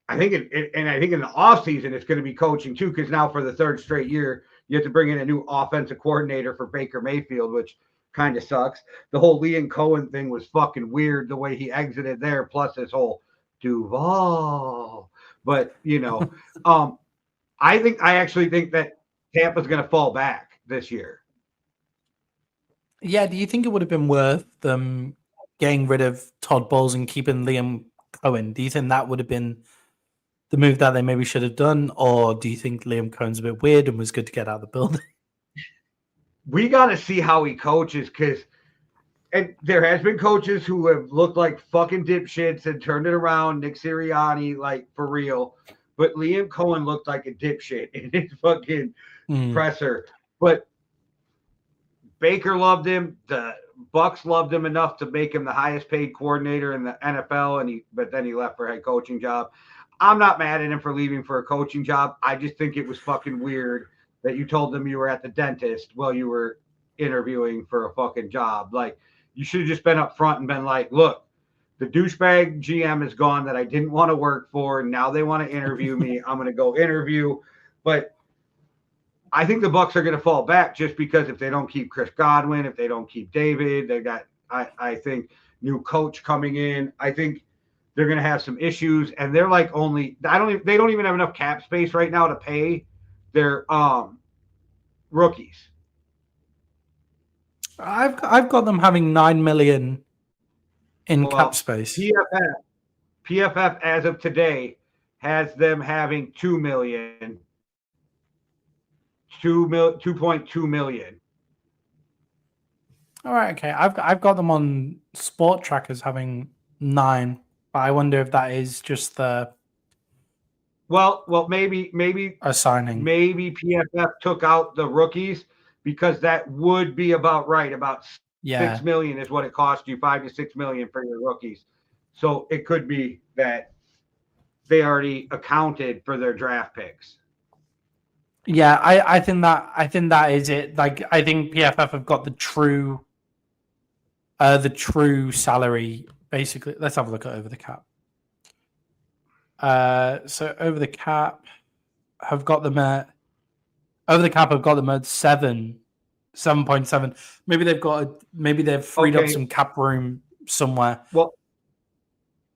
in the offseason it's going to be coaching too, because now for the third straight year you have to bring in a new offensive coordinator for Baker Mayfield, which kind of sucks. The whole Liam Cohen thing was fucking weird the way he exited there, plus his whole Duval. But I actually think that Tampa's going to fall back this year. Yeah, do you think it would have been worth them getting rid of Todd Bowles and keeping Liam Cohen? Do you think that would have been the move that they maybe should have done? Or do you think Liam Cohen's a bit weird and was good to get out of the building? We got to see how he coaches, because there has been coaches who have looked like fucking dipshits and turned it around. Nick Sirianni, like, for real. But Liam Cohen looked like a dipshit in his fucking presser. But Baker loved him. The Bucs loved him enough to make him the highest paid coordinator in the NFL, but then he left for a head coaching job. I'm not mad at him for leaving for a coaching job. I just think it was fucking weird that you told them you were at the dentist while you were interviewing for a fucking job. Like, you should have just been up front and been like, look, the douchebag GM is gone that I didn't want to work for. Now they want to interview me. I'm going to go interview. But I think the Bucs are going to fall back just because if they don't keep Chris Godwin, if they don't keep David, they got, I think, new coach coming in. I think they're going to have some issues, and they're like they don't even have enough cap space right now to pay their rookies. I've got them having $9 million in cap space. PFF as of today has them having $2 million. 2.2 million. All right, okay. I've got them on Sport Trackers having 9, but I wonder if that is just the maybe a signing. Maybe PFF took out the rookies, because that would be about right. About $6 million is what it cost you, $5 to $6 million for your rookies. So it could be that they already accounted for their draft picks. Yeah, I think that is it. Like, I think PFF have got the true salary, basically. Let's have a look at over the cap. So over the cap have got them at 7.7. Maybe they've freed up some cap room somewhere. Well,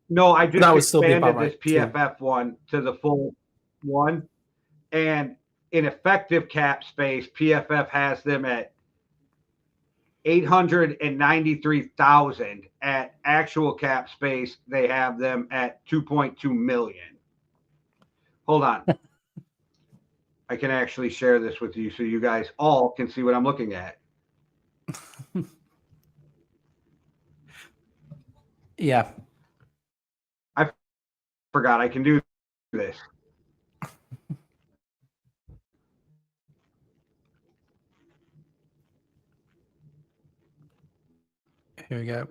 no, I just expanded this PFF too. one to the full one, and in effective cap space, PFF has them at 893,000. At actual cap space, they have them at 2.2 million. Hold on. I can actually share this with you so you guys all can see what I'm looking at. Yeah. I forgot I can do this. Here we go.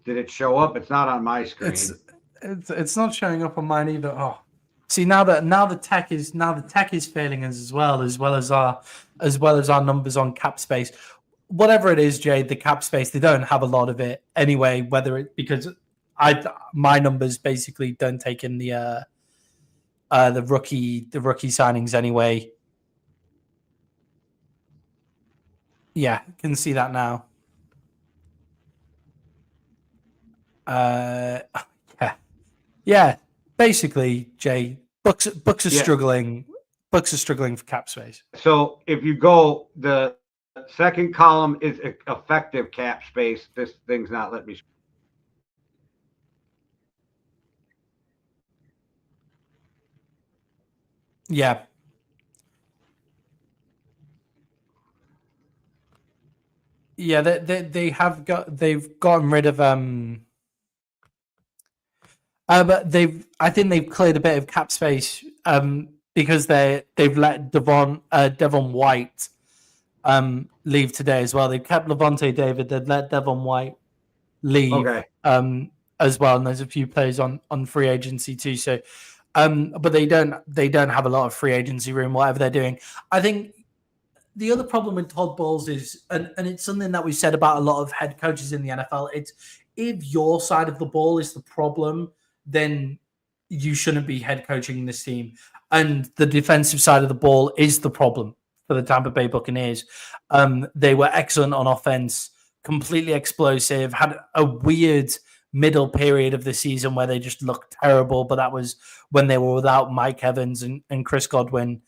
Did it show up? It's not on my screen. It's not showing up on mine either. Oh, see, now the tech is failing us as well as our numbers on cap space. Whatever it is, Jay, the cap space, they don't have a lot of it anyway. Because my numbers basically don't take in the rookie signings anyway. Yeah, can see that now. Yeah. Basically, Jay, Bucks are struggling. Bucks are struggling for cap space. So if you go, the second column is effective cap space. This thing's not letting me. Yeah. Yeah, they've gotten rid of but I think they've cleared a bit of cap space because they've let Devon White leave today as well. They've kept Levante David, they've let Devon White leave as well, and there's a few players on free agency too. So but they don't have a lot of free agency room, whatever they're doing. I think the other problem with Todd Bowles is, and it's something that we've said about a lot of head coaches in the NFL, it's if your side of the ball is the problem, then you shouldn't be head coaching this team. And the defensive side of the ball is the problem for the Tampa Bay Buccaneers. They were excellent on offense, completely explosive, had a weird middle period of the season where they just looked terrible, but that was when they were without Mike Evans and Chris Godwin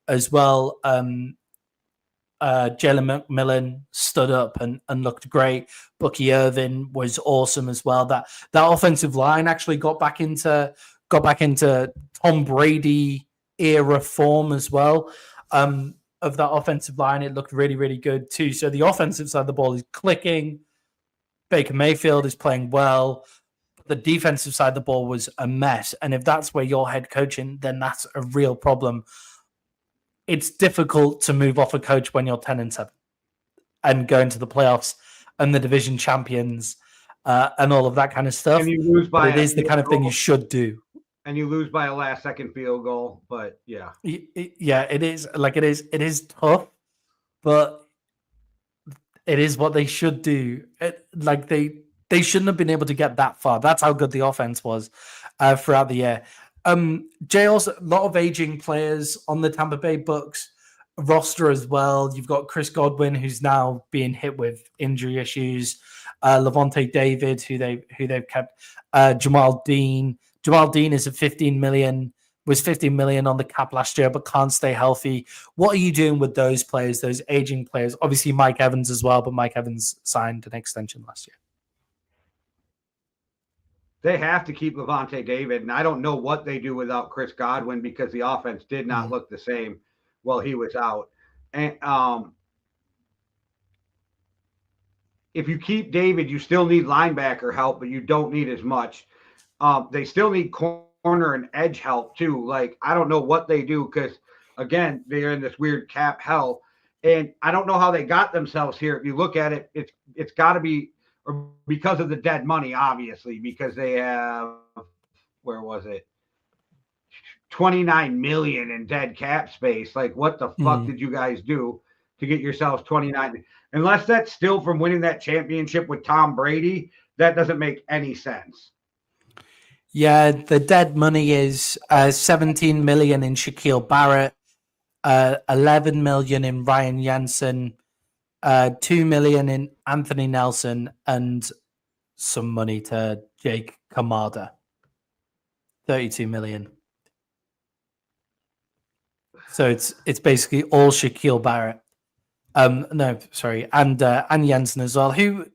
as well. Jalen McMillan stood up and looked great. Bucky Irvin was awesome as well. That offensive line actually got back into Tom Brady era form as well. Of that offensive line, it looked really, really good too. So the offensive side of the ball is clicking. Baker Mayfield is playing well. The defensive side of the ball was a mess. And if that's where you're head coaching, then that's a real problem. It's difficult to move off a coach when you're 10-7 and go into the playoffs and the division champions and all of that kind of stuff. And you lose by it is the kind of thing you should do. And you lose by a last-second field goal, but yeah. Yeah, it is. Like, it is tough, but it is what they should do. They shouldn't have been able to get that far. That's how good the offense was throughout the year. Jay, also a lot of aging players on the Tampa Bay Bucs roster as well. You've got Chris Godwin, who's now being hit with injury issues. Levante David, who they've kept. Jamal Dean. Jamal Dean is at $15 million. Was $15 million on the cap last year, but can't stay healthy. What are you doing with those players, those aging players? Obviously, Mike Evans as well, but Mike Evans signed an extension last year. They have to keep Levante David, and I don't know what they do without Chris Godwin because the offense did not look the same while he was out. And if you keep David, you still need linebacker help, but you don't need as much. They still need corner and edge help too. Like, I don't know what they do because, again, they're in this weird cap hell, and I don't know how they got themselves here. If you look at it, it's got to be or because of the dead money, obviously, because they have, where was it? $29 million in dead cap space. Like, what the fuck did you guys do to get yourselves 29? Unless that's still from winning that championship with Tom Brady, that doesn't make any sense. Yeah, the dead money is $17 million in Shaquille Barrett, $11 million in Ryan Jensen, $2 million in Anthony Nelson, and some money to Jake Kamada. $32 million. So it's basically all Shaquille Barrett. No, sorry, and Jensen as well, who,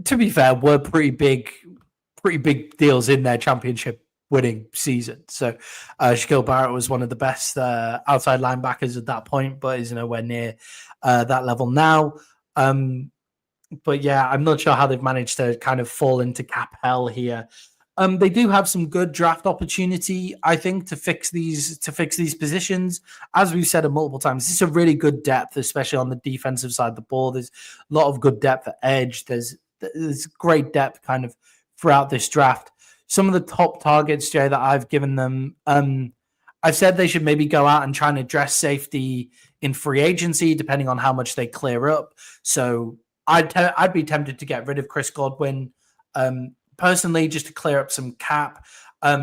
to be fair, were pretty big deals in their championship winning season. So Shaquille Barrett was one of the best outside linebackers at that point, but is nowhere near that level now. But yeah, I'm not sure how they've managed to kind of fall into cap hell here. They do have some good draft opportunity, I think, to fix these positions. As we've said multiple times, this is a really good depth, especially on the defensive side of the ball. There's a lot of good depth at edge. There's great depth kind of throughout this draft. Some of the top targets, Jay, that I've given them, I've said they should maybe go out and try and address safety in free agency, depending on how much they clear up. So I'd be tempted to get rid of Chris Godwin, personally, just to clear up some cap,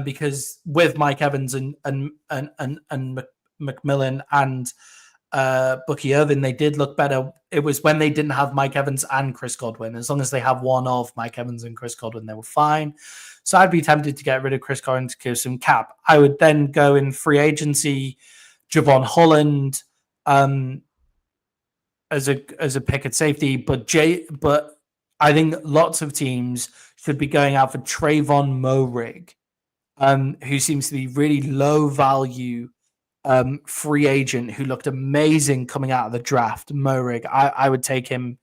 because with Mike Evans and McMillan and Bucky Irvin, they did look better. It was when they didn't have Mike Evans and Chris Godwin. As long as they have one of Mike Evans and Chris Godwin, they were fine. So I'd be tempted to get rid of Chris Godwin to clear some cap. I would then go in free agency, Javon Holland as a pick at safety, but I think lots of teams should be going out for Trayvon Moehrig, who seems to be really low value free agent who looked amazing coming out of the draft. Moehrig, I would take him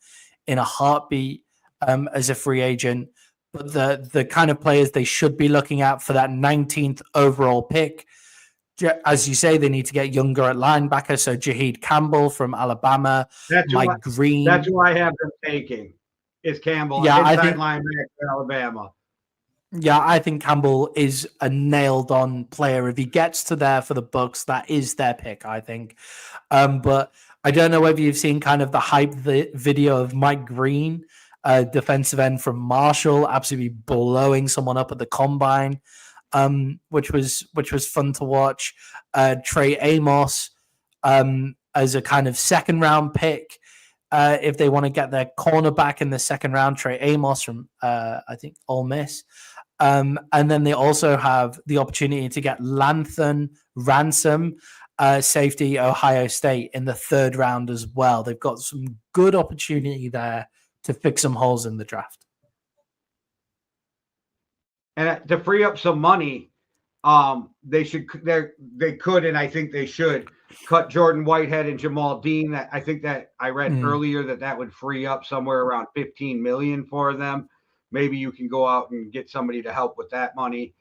in a heartbeat as a free agent. But the kind of players they should be looking at for that 19th overall pick, as you say, they need to get younger at linebacker. So Jaheed Campbell from Alabama, Mike Green. That's who I have them taking. Is Campbell, inside linebacker for Alabama. Yeah, I think Campbell is a nailed-on player. If he gets to there for the Bucs, that is their pick, I think. But I don't know whether you've seen kind of the hype video of Mike Green defensive end from Marshall, absolutely blowing someone up at the combine, which was fun to watch. Trey Amos as a kind of second round pick. If they want to get their cornerback in the second round, Trey Amos from I think Ole Miss. And then they also have the opportunity to get Lathan Ransom, safety, Ohio State, in the third round as well. They've got some good opportunity there to fix some holes in the draft. And to free up some money, they could, and I think they should, cut Jordan Whitehead and Jamal Dean. I think that I read earlier that would free up somewhere around $15 million for them. Maybe you can go out and get somebody to help with that money.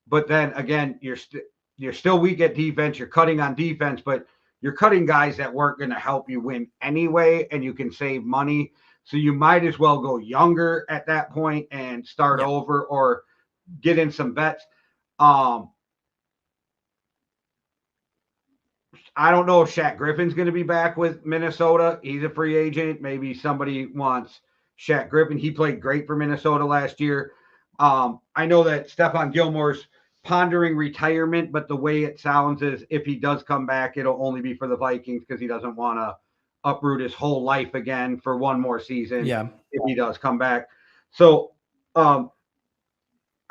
But then again, you're still weak at defense. You're cutting on defense, but you're cutting guys that weren't going to help you win anyway, and you can save money. So you might as well go younger at that point and start over, or get in some bets. I don't know if Shaq Griffin's going to be back with Minnesota. He's a free agent. Maybe somebody wants Shaq Griffin. He played great for Minnesota last year. I know that Stephon Gilmore's pondering retirement, but the way it sounds is if he does come back, it'll only be for the Vikings because he doesn't want to uproot his whole life again for one more season. Yeah, if he does come back. So I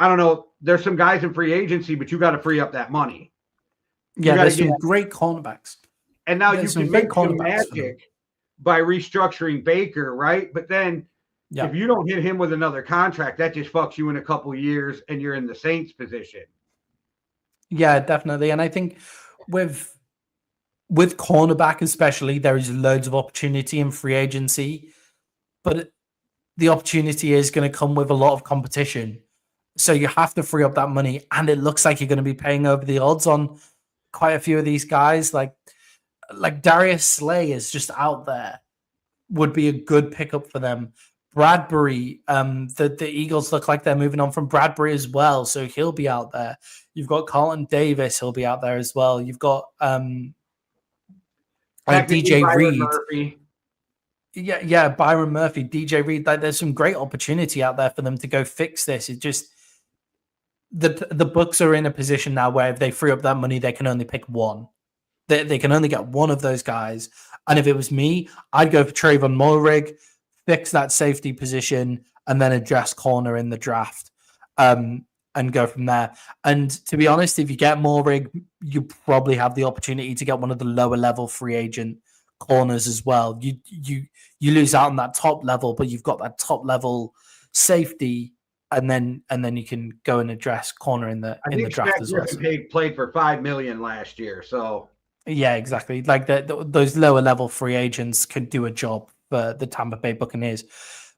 don't know. There's some guys in free agency, but you got to free up that money. Yeah, there's some great cornerbacks. And now you can make some magic by restructuring Baker, right? But then if you don't hit him with another contract, that just fucks you in a couple of years and you're in the Saints position. Yeah, definitely. And I think with cornerback especially, there is loads of opportunity in free agency, but the opportunity is going to come with a lot of competition. So you have to free up that money, and it looks like you're going to be paying over the odds on quite a few of these guys. Like Darius Slay is just out there, would be a good pickup for them. Bradbury, the Eagles look like they're moving on from Bradbury as well, so he'll be out there. You've got Carlton Davis, he'll be out there as well. You've got DJ Reed. Yeah, Byron Murphy, DJ Reed. There's some great opportunity out there for them to go fix this. It just the Bucs are in a position now where if they free up that money, they can only pick one. They can only get one of those guys. And if it was me, I'd go for Trayvon Mulrig, fix that safety position, and then address corner in the draft, and go from there. And to be honest, if you get Mulrig, you probably have the opportunity to get one of the lower level free agent corners as well. You lose out on that top level, but you've got that top level safety, and then you can go and address corner in the draft as well. Played for $5 million last year, so yeah, exactly. Like those lower level free agents could do a job for the Tampa Bay Buccaneers.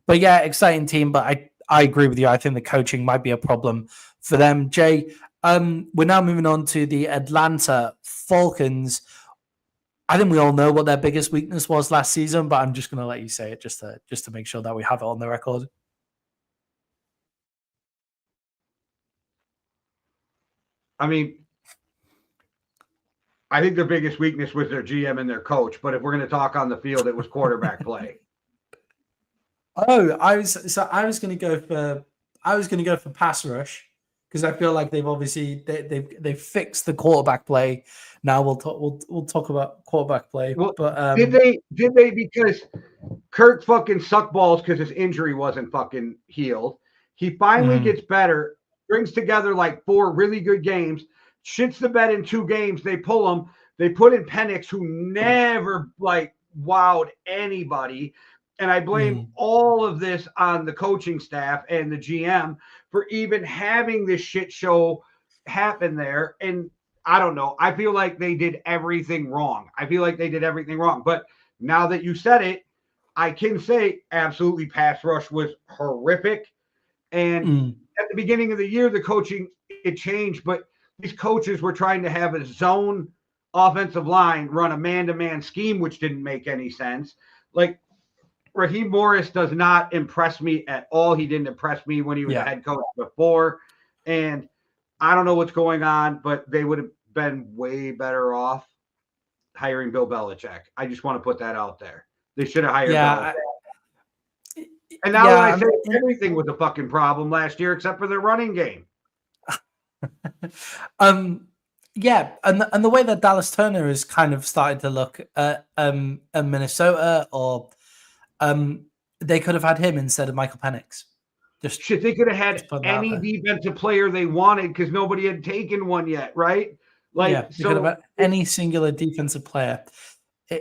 But yeah, exciting team. But I agree with you. I think the coaching might be a problem for them. Jay, we're now moving on to the Atlanta Falcons. I think we all know what their biggest weakness was last season, but I'm just going to let you say it just to make sure that we have it on the record. I mean, I think their biggest weakness was their GM and their coach. But if we're going to talk on the field, it was quarterback play. Oh, I was going to go for pass rush, because I feel like they've obviously they've fixed the quarterback play. Now we'll talk about quarterback play. Well, but did they because Kirk fucking sucked balls because his injury wasn't fucking healed. He finally gets better, brings together like 4 really good games, shits the bed in 2 games. They pull him. They put in Penix, who never like wowed anybody. And I blame all of this on the coaching staff and the GM for even having this shit show happen there. And I don't know. I feel like they did everything wrong. But now that you said it, I can say absolutely pass rush was horrific. And at the beginning of the year, the coaching, it changed. But these coaches were trying to have a zone offensive line run a man-to-man scheme, which didn't make any sense. Like, Raheem Morris does not impress me at all. He didn't impress me when he was a head coach before. And I don't know what's going on, but they would have been way better off hiring Bill Belichick. I just want to put that out there. They should have hired Belichick. And now that I say in- everything was a fucking problem last year except for their running game. Yeah, and the way that Dallas Turner has kind of started to look at Minnesota, or they could have had him instead of Michael Penix. Just Shit, they could have had put that out any there. defensive player they wanted because nobody had taken one yet, right? Yeah, they could have had any singular defensive player.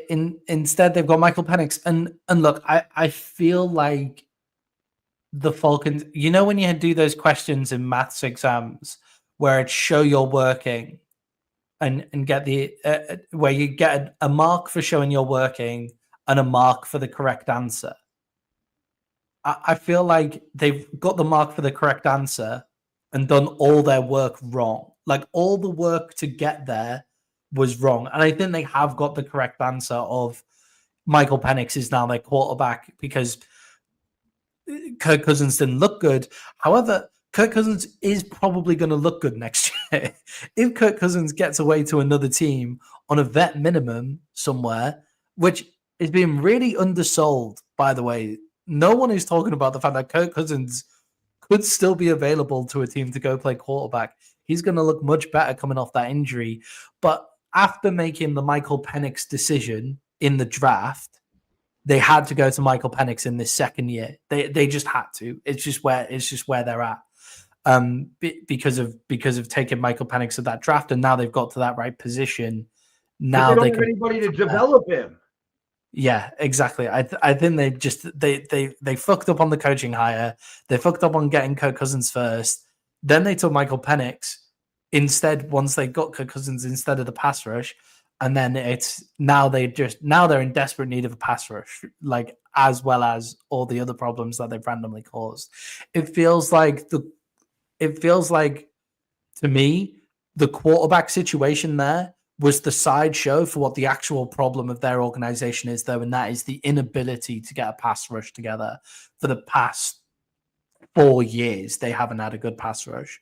Instead, they've got Michael Penix, and look, I feel like the Falcons. You know, when you do those questions in maths exams where it's show you're working, and get the where you get a mark for showing you're working and a mark for the correct answer. I feel like they've got the mark for the correct answer and done all their work wrong. Like, all the work to get there was wrong. And I think they have got the correct answer of Michael Penix is now their quarterback, because Kirk Cousins didn't look good. However, Kirk Cousins is probably going to look good next year. If Kirk Cousins gets away to another team on a vet minimum somewhere, which is being really undersold, by the way. No one is talking about the fact that Kirk Cousins could still be available to a team to go play quarterback. He's going to look much better coming off that injury. But after making the Michael Penix decision in the draft, they had to go to Michael Penix in this second year. They just had to. It's just where they're at. Because of taking Michael Penix at that draft, and now they've got to that right position. Now they don't have anybody to develop him. Yeah, exactly. I think they fucked up on the coaching hire. They fucked up on getting Kirk Cousins first. Then they took Michael Penix instead. Once they got Kirk Cousins instead of the pass rush, and then now they're in desperate need of a pass rush, like, as well as all the other problems that they've randomly caused. It feels like to me the quarterback situation there was the sideshow for what the actual problem of their organization is, though, and that is the inability to get a pass rush together. For the past 4 years, they haven't had a good pass rush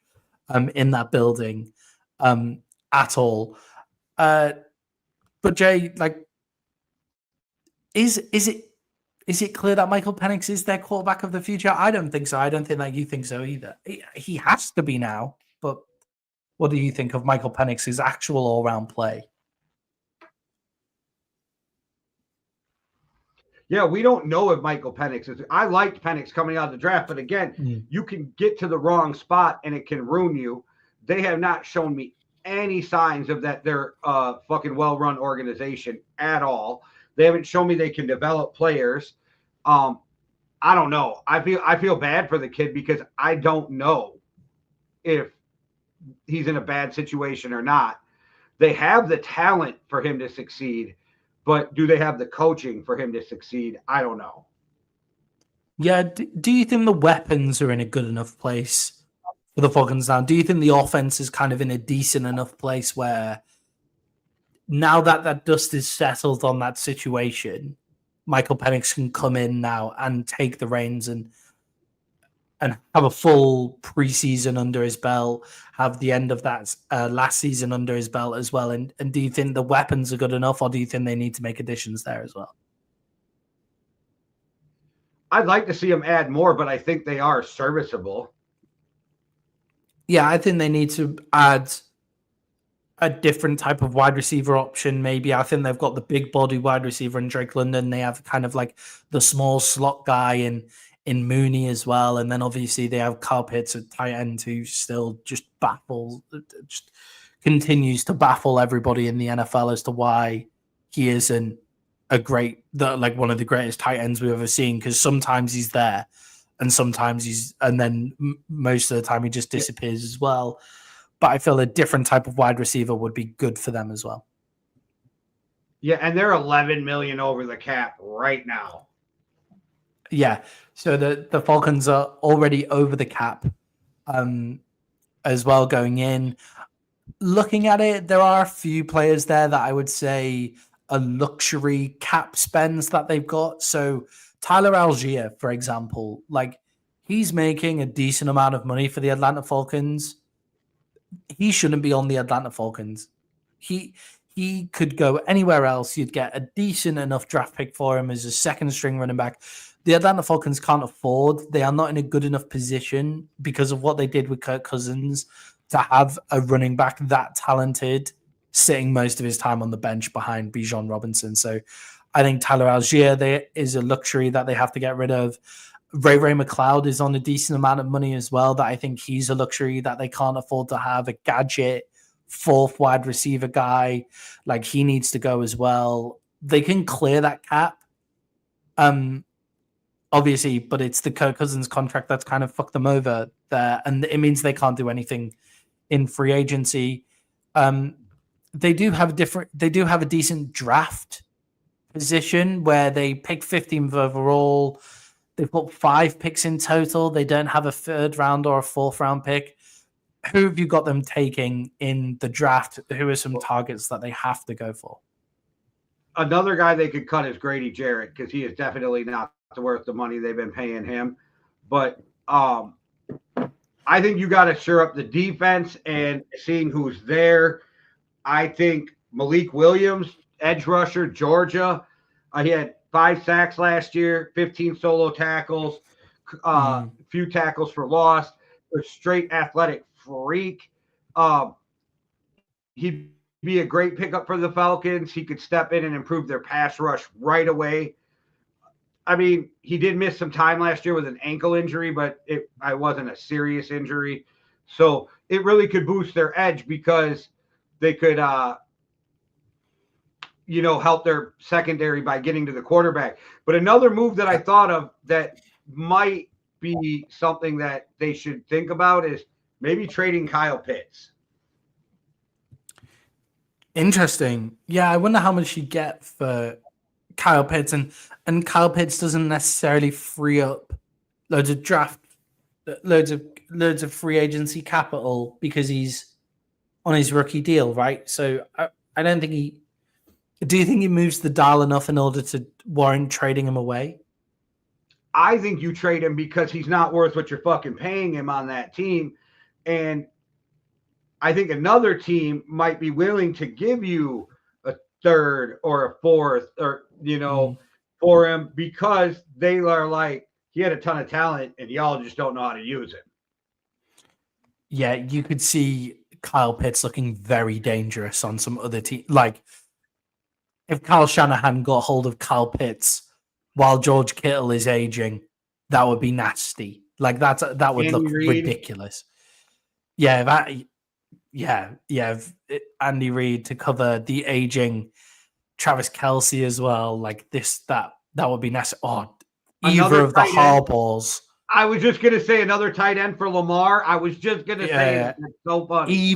in that building at all. But Jay, like, is it clear that Michael Penix is their quarterback of the future? I don't think so. I don't think that you think so either. He has to be now, but what do you think of Michael Penix's actual all-round play? Yeah, we don't know if Michael Penix is. I liked Penix coming out of the draft, but again, you can get to the wrong spot and it can ruin you. They have not shown me any signs of that they're a fucking well-run organization at all. They haven't shown me they can develop players. I don't know. I feel bad for the kid because I don't know if he's in a bad situation or not. They have the talent for him to succeed, but do they have the coaching for him to succeed? I don't know. Yeah. Do you think the weapons are in a good enough place for the Falcons now? Do you think the offense is kind of in a decent enough place where now that that dust is settled on that situation, Michael Penix can come in now and take the reins and have a full preseason under his belt, have the end of that last season under his belt as well? And do you think the weapons are good enough, or do you think they need to make additions there as well? I'd like to see them add more, but I think they are serviceable. Yeah, I think they need to add a different type of wide receiver option, maybe. I think they've got the big body wide receiver in Drake London. They have kind of like the small slot guy in Mooney as well. And then obviously they have Kyle Pitts at tight end, who still just continues to baffle everybody in the NFL as to why he isn't one of the greatest tight ends we've ever seen. Because sometimes he's there and then most of the time he just disappears as well. But I feel a different type of wide receiver would be good for them as well. Yeah, and they're $11 million over the cap right now. Yeah, so the Falcons are already over the cap as well going in. Looking at it, there are a few players there that I would say are luxury cap spends that they've got. So Tyler Algier, for example, like, he's making a decent amount of money for the Atlanta Falcons. He shouldn't be on the Atlanta Falcons. He could go anywhere else. You'd get a decent enough draft pick for him as a second string running back. the Atlanta Falcons can't afford. They are not in a good enough position because of what they did with Kirk Cousins to have a running back that talented sitting most of his time on the bench behind Bijan Robinson. So I think Tyler Algier is a luxury that they have to get rid of. Ray McLeod is on a decent amount of money as well that I think he's a luxury that they can't afford to have. A gadget fourth wide receiver guy, like he needs to go as well. They can clear that cap. Obviously, but it's the Kirk Cousins contract that's kind of fucked them over there, and it means they can't do anything in free agency. They do have a decent draft position where they pick 15th overall. They've got 5 picks in total. They don't have a 3rd round or a 4th round pick. Who have you got them taking in the draft? Who are some targets that they have to go for? Another guy they could cut is Grady Jarrett because he is definitely not worth the money they've been paying him. But I think you got to shore up the defense and seeing who's there. I think Malik Williams, edge rusher, Georgia. He had 5 sacks last year, 15 solo tackles, few tackles for loss. A straight athletic freak. He'd be a great pickup for the Falcons. He could step in and improve their pass rush right away. I mean, he did miss some time last year with an ankle injury, but it wasn't a serious injury. So it really could boost their edge because they could, help their secondary by getting to the quarterback. But another move that I thought of that might be something that they should think about is maybe trading Kyle Pitts. Interesting. Yeah, I wonder how much you get for Kyle Pitts, and Kyle Pitts doesn't necessarily free up loads of free agency capital because he's on his rookie deal, right? So I don't think do you think he moves the dial enough in order to warrant trading him away? I think you trade him because he's not worth what you're fucking paying him on that team. And I think another team might be willing to give you a 3rd or a 4th or, for him because they are like, he had a ton of talent and y'all just don't know how to use it. Yeah, you could see Kyle Pitts looking very dangerous on some other team. Like, if Kyle Shanahan got hold of Kyle Pitts while George Kittle is aging, that would be nasty. Like, that would Andy look Reid. Ridiculous. Andy Reid to cover the aging Travis Kelce as well. Like that would be nasty. Oh, either of the Harbaughs. I was just going to say another tight end for Lamar. I was just going to say it's so funny.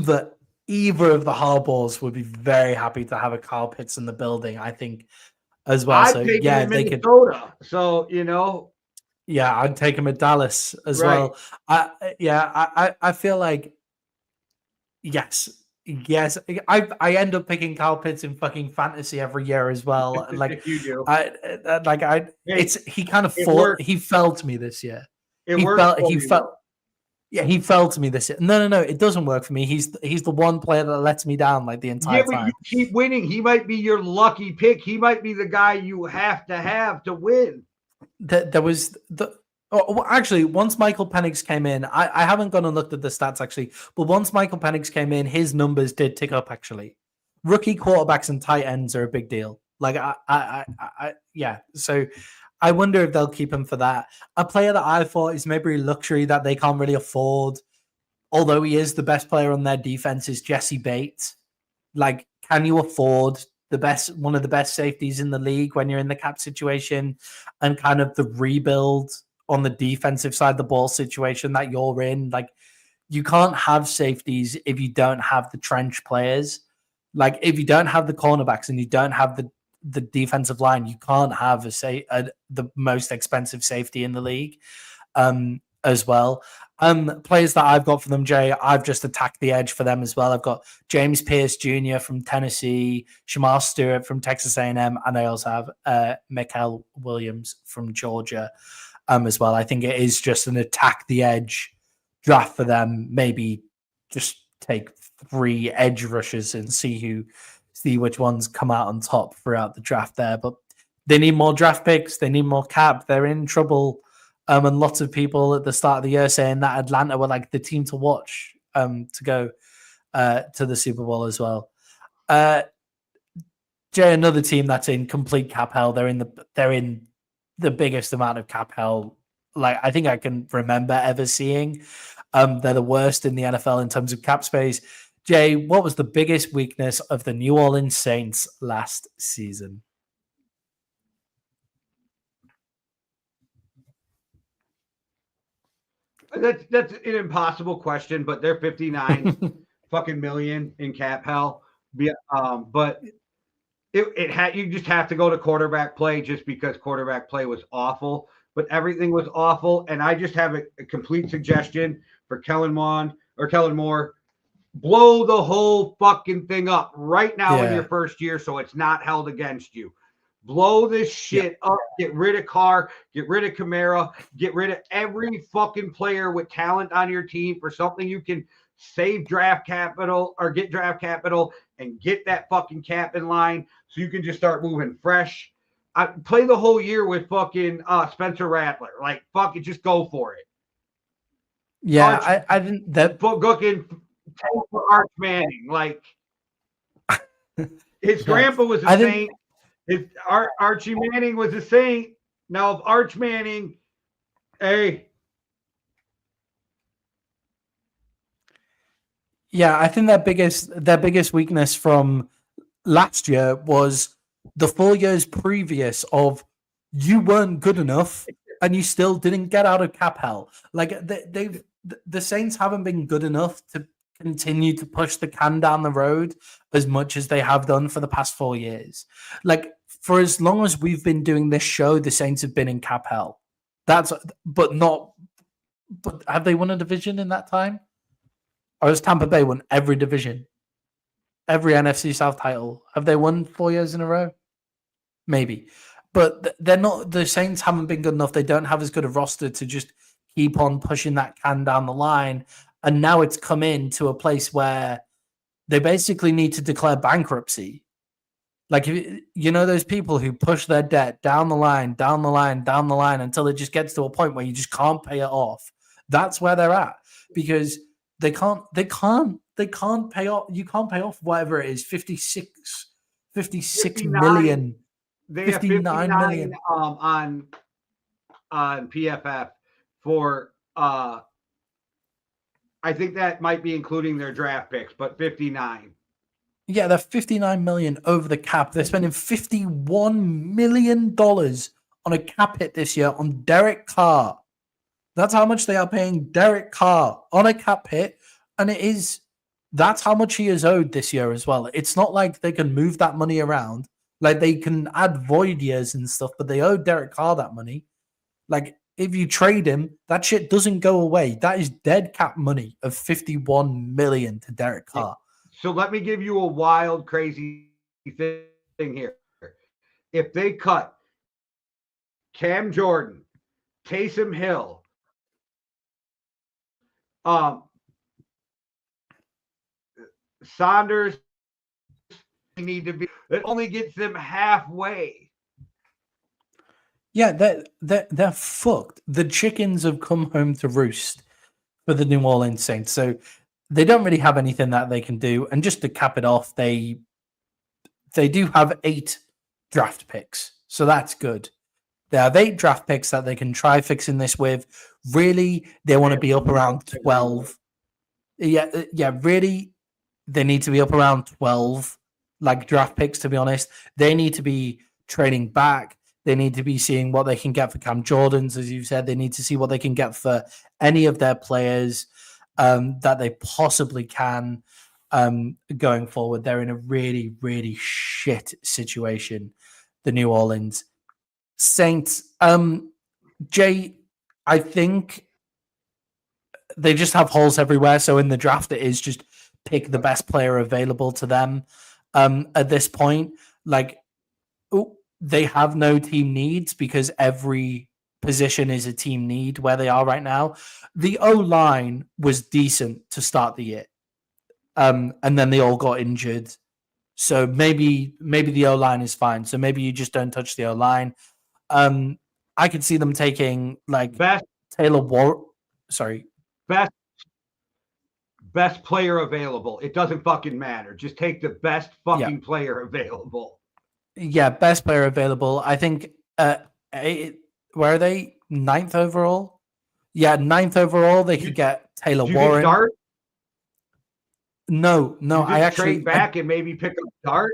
Either of the Harbaughs would be very happy to have a Kyle Pitts in the building, I think, as well. I'd take him in Minnesota. So, Yeah, I'd take him at Dallas as well. I feel like yes. I end up picking Kyle Pitts in fucking fantasy every year as well. Like you do. He fell to me this year. He fell to me this year. No, it doesn't work for me. He's the one player that lets me down like the entire time. But you keep winning. He might be your lucky pick. He might be the guy you have to win. Actually, once Michael Penix came in, I haven't gone and looked at the stats actually, but once Michael Penix came in, his numbers did tick up actually. Rookie quarterbacks and tight ends are a big deal. Like so I wonder if they'll keep him for that. A player that I thought is maybe a luxury that they can't really afford, although he is the best player on their defense, is Jesse Bates. Like, can you afford one of the best safeties in the league when you're in the cap situation and kind of the rebuild on the defensive side of the ball situation that you're in? Like, you can't have safeties if you don't have the trench players. Like, if you don't have the cornerbacks and you don't have the defensive line, you can't have the most expensive safety in the league as well. Players that I've got for them, Jay, I've just attacked the edge for them as well. I've got James Pierce Jr. from Tennessee, Shamar Stewart from Texas A&M, and I also have Michael Williams from Georgia as well. I think it is just an attack the edge draft for them. Maybe just take 3 edge rushes and see which ones come out on top throughout the draft there. But They need more draft picks. They need more cap. They're in trouble. And lots of people at the start of the year saying that Atlanta were like the team to watch to go to the Super Bowl as well. Jay, another team that's in complete cap hell. They're in the biggest amount of cap hell like I think I can remember ever seeing. They're the worst in the NFL in terms of cap space. Jay, what was the biggest weakness of the New Orleans Saints last season? That's an impossible question, but they're 59 fucking million in cap hell. But it had you just have to go to quarterback play just because quarterback play was awful, but everything was awful. And I just have a complete suggestion for Kellen Moore. Blow the whole fucking thing up right now in your first year so it's not held against you. Blow this shit up. Get rid of Carr. Get rid of Kamara. Get rid of every fucking player with talent on your team for something you can save draft capital or get draft capital and get that fucking cap in line so you can just start moving fresh. Play the whole year with fucking Spencer Rattler. Like, fuck it, just go for it. Yeah, I didn't. That Gookin for Arch Manning. Like, his grandpa was a saint. Archie Manning was a saint. Now, if Arch Manning, hey. Yeah, I think their biggest weakness from last year was the 4 years previous of you weren't good enough and you still didn't get out of cap hell. Like the Saints haven't been good enough to continue to push the can down the road as much as they have done for the past 4 years. Like for as long as we've been doing this show, the Saints have been in cap hell. But have they won a division in that time? Or has Tampa Bay won every division? Every NFC South title? Have they won 4 years in a row? Maybe. But they're not. The Saints haven't been good enough. They don't have as good a roster to just keep on pushing that can down the line. And now it's come into a place where they basically need to declare bankruptcy. Like, you know, those people who push their debt down the line until it just gets to a point where you just can't pay it off. That's where they're at because they can't pay off. You can't pay off whatever it is, 56 million. They have 59 million on PFF for I think that might be including their draft picks, but 59. Yeah, they're 59 million over the cap. They're spending $51 million on a cap hit this year on Derek Carr. That's how much they are paying Derek Carr on a cap hit. And that's how much he is owed this year as well. It's not like they can move that money around. Like they can add void years and stuff, but they owe Derek Carr that money. Like if you trade him, that shit doesn't go away. That is dead cap money of $51 million to Derek Carr. So let me give you a wild, crazy thing here. If they cut Cam Jordan, Taysom Hill, Saunders, need to be. It only gets them halfway. Yeah, they're fucked. The chickens have come home to roost for the New Orleans Saints. So they don't really have anything that they can do. And just to cap it off, they do have 8 draft picks. So that's good. They have 8 draft picks that they can try fixing this with. Really, they want to be up around 12. Yeah, really, they need to be up around 12, like draft picks, to be honest. They need to be trading back. They need to be seeing what they can get for Cam Jordans, as you said. They need to see what they can get for any of their players that they possibly can going forward. They're in a really, really shit situation, the New Orleans Saints. Jay, I think they just have holes everywhere. So in the draft, it is just pick the best player available to them at this point. Like, they have no team needs because every position is a team need where they are right now. The O-line was decent to start the year. And then they all got injured. So maybe the O-line is fine. So maybe you just don't touch the O-line. I could see them taking like Taylor War. Sorry. Best player available. It doesn't fucking matter. Just take the best fucking player available. Yeah, best player available. I think where are they? 9th overall? Yeah, 9th overall. They could get Taylor Warren. Dart? No. I actually trade back and maybe pick up Dart.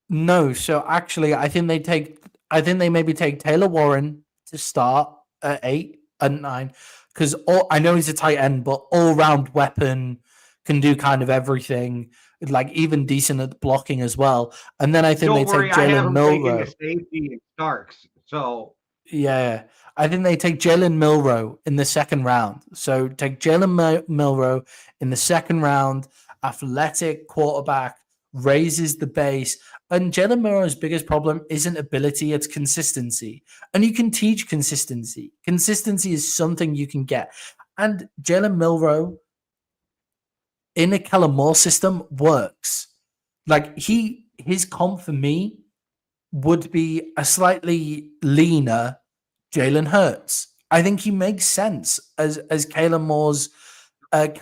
No, so actually, I think they maybe take Taylor Warren to start at 8 and 9 because I know he's a tight end, but all-round weapon, can do kind of everything, like even decent at blocking as well. And then I think they take Jalen Milroe. Safety and Starks. So yeah, I think they take Jalen Milroe in the second round. So take Jalen Milroe in the second round, athletic quarterback, raises the base. And Jalen Milroe's biggest problem isn't ability, it's consistency. And you can teach consistency. Consistency is something you can get. And Jalen Milroe in a Kellen Moore system works. Like his comp for me would be a slightly leaner Jalen Hurts. I think he makes sense as Kellen Moore's quarterback.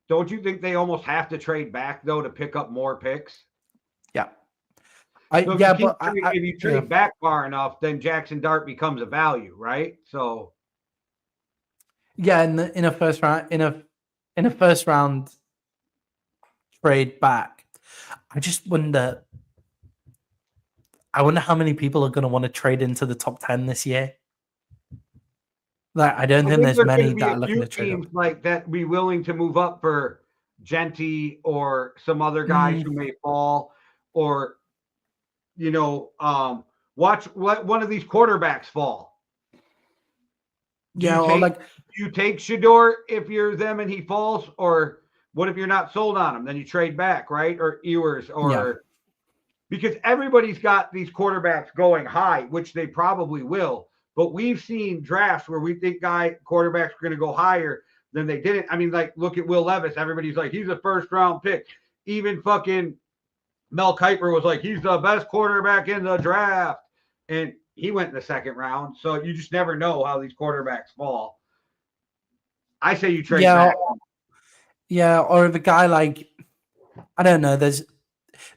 Don't you think they almost have to trade back though to pick up more picks? Yeah. If you trade back far enough, then Jackson Dart becomes a value, right? So yeah, in a first round trade back, I just wonder. I wonder how many people are going to want to trade into the top 10 this year. Like, I don't think there's many that are looking to trade up. Like that be willing to move up for Genty or some other guys who may fall, or watch one of these quarterbacks fall. Do you take Shedeur if you're them and he falls, or what if you're not sold on him? Then you trade back, right? Or Ewers, because everybody's got these quarterbacks going high, which they probably will. But we've seen drafts where we think quarterbacks are going to go higher than they didn't. I mean, like, look at Will Levis. Everybody's like, he's a first-round pick. Even fucking Mel Kiper was like, he's the best quarterback in the draft. And he went in the second round. So you just never know how these quarterbacks fall. I say you trade back. Yeah, or if a guy like, I don't know, there's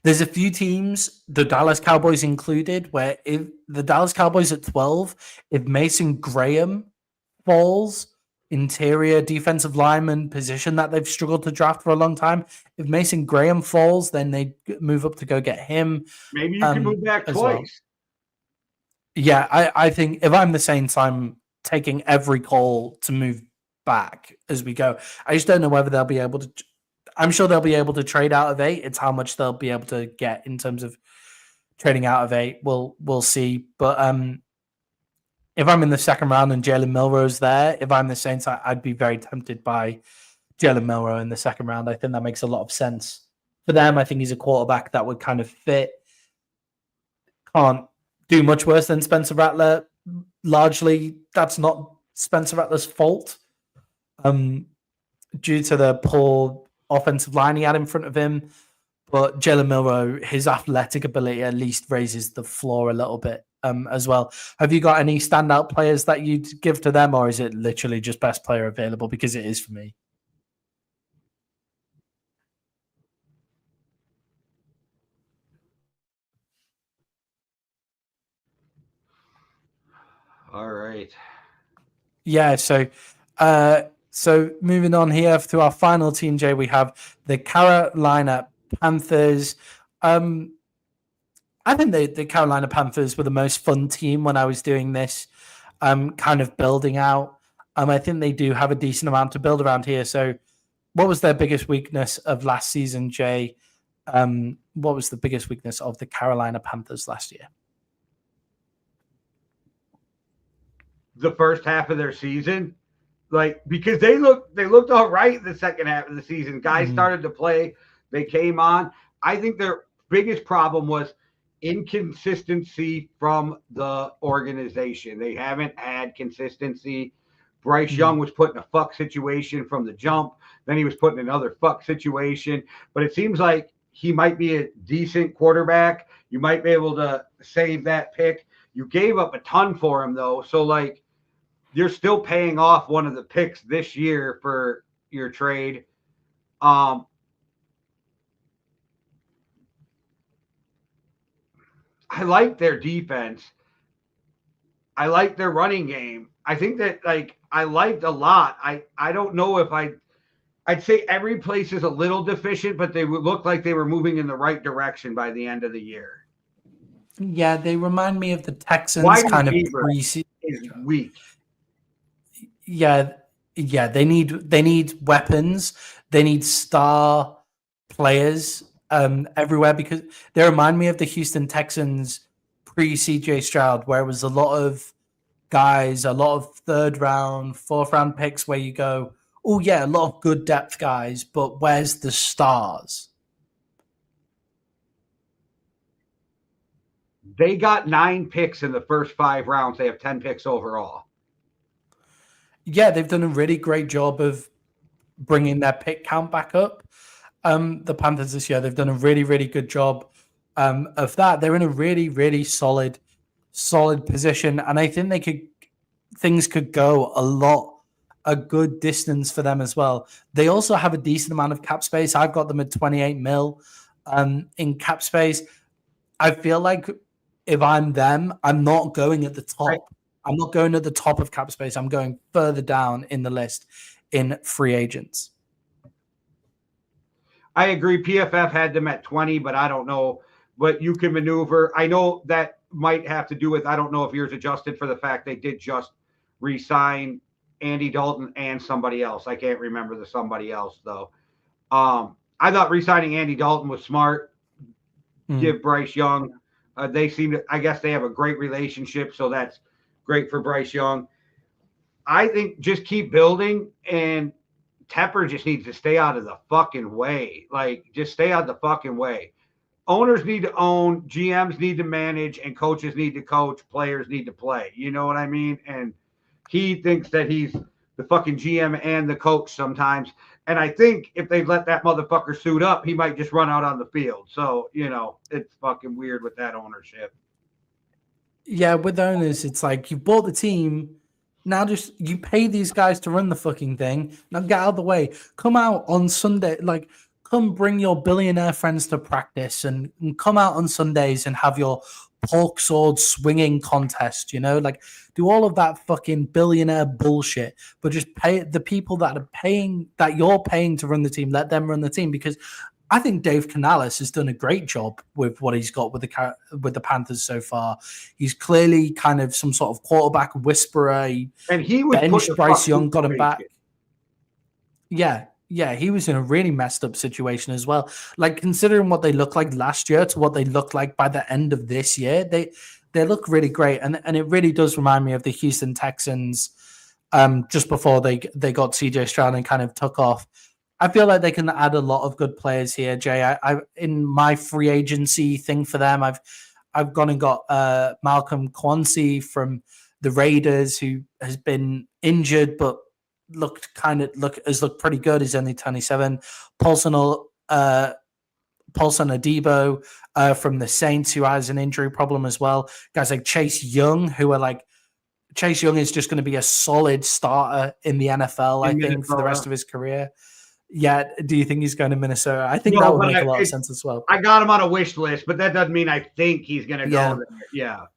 a few teams, the Dallas Cowboys included, where if the Dallas Cowboys at 12, if Mason Graham falls, interior defensive lineman position that they've struggled to draft for a long time, if Mason Graham falls, then they move up to go get him. Maybe you can move back twice. Well. Yeah, I think if I'm the Saints, I'm taking every call to move back as we go. I just don't know whether they'll be able to. I'm sure they'll be able to trade out of 8. It's how much they'll be able to get in terms of trading out of 8. We'll see. But if I'm in the second round and Jalen Milroe's there, if I'm the Saints, I'd be very tempted by Jalen Milroe in the second round. I think that makes a lot of sense for them. I think he's a quarterback that would kind of fit. Can't do much worse than Spencer Rattler. Largely, that's not Spencer Rattler's fault. Due to the poor offensive line he had in front of him. But Jalen Milroe, his athletic ability at least raises the floor a little bit as well. Have you got any standout players that you'd give to them, or is it literally just best player available? Because it is for me. All right. Yeah, so moving on here to our final team, Jay, we have the Carolina Panthers. I think the Carolina Panthers were the most fun team when I was doing this, kind of building out. I think they do have a decent amount to build around here. So what was their biggest weakness of last season, Jay? What was the biggest weakness of the Carolina Panthers last year? The first half of their season. Like, because they looked all right in the second half of the season. Guys started to play. They came on. I think their biggest problem was inconsistency from the organization. They haven't had consistency Bryce Young was put in a fuck situation from the jump. Then he was put in another fuck situation. But it seems like he might be a decent quarterback. You might be able to save that pick. You gave up a ton for him, though. So, like, you're still paying off one of the picks this year for your trade. I like their defense. I like their running game. I think that, like, I liked a lot. I don't know if I'd say every place is a little deficient, but they would look like they were moving in the right direction by the end of the year. Yeah, they remind me of the Texans kind of preseason. Is weak. Yeah, they need weapons. They need star players everywhere, because they remind me of the Houston Texans pre-CJ Stroud, where it was a lot of guys, a lot of third round, fourth round picks where you go, oh yeah, a lot of good depth guys, but where's the stars? They got 9 picks in the first 5 rounds. They have 10 picks overall. Yeah, they've done a really great job of bringing their pick count back up. The Panthers this year, they've done a really, really good job of that. They're in a really, really solid position, and I think things could go a good distance for them as well. They also have a decent amount of cap space. I've got them at 28 mil in cap space. I feel like if I'm them, I'm not going at the top. Right. I'm not going at the top of cap space. I'm going further down in the list in free agents. I agree. PFF had them at 20, but I don't know what you can maneuver. I know that might have to do with, I don't know if yours adjusted for the fact they did just re-sign Andy Dalton and somebody else. I can't remember the somebody else, though. I thought re-signing Andy Dalton was smart. Give Bryce Young. They seem to, I guess they have a great relationship, so that's great for Bryce Young. I think just keep building, and Tepper just needs to stay out of the fucking way. Like, just stay out of the fucking way. Owners need to own, GMs need to manage, and coaches need to coach, players need to play. You know what I mean? And he thinks that he's the fucking GM and the coach sometimes. And I think if they let that motherfucker suit up, he might just run out on the field. So, you know, it's fucking weird with that ownership. Yeah, with owners, it's like you bought the team. Now just you pay these guys to run the fucking thing. Now get out of the way. Come out on Sunday, like come bring your billionaire friends to practice and come out on Sundays and have your pork sword swinging contest, you know, like do all of that fucking billionaire bullshit, but just pay the people that you're paying to run the team, let them run the team, because I think Dave Canales has done a great job with what he's got with the Panthers so far. He's clearly kind of some sort of quarterback whisperer. And he was benched Bryce Young, got him back. Yeah, he was in a really messed up situation as well. Like considering what they looked like last year to what they look like by the end of this year, they look really great, and it really does remind me of the Houston Texans just before they got CJ Stroud and kind of took off. I feel like they can add a lot of good players here, Jay. I in my free agency thing for them, I've gone and got Malcolm Quancy from the Raiders, who has been injured but has looked pretty good. He's only 27. Paulson Adebo from the Saints, who has an injury problem as well. Guys like Chase Young, Chase Young is just going to be a solid starter in the NFL, I think, for the rest of his career. Yeah, do you think he's going to Minnesota? I think that would make a lot of sense as well. I got him on a wish list, but that doesn't mean I think he's going to go there. Yeah.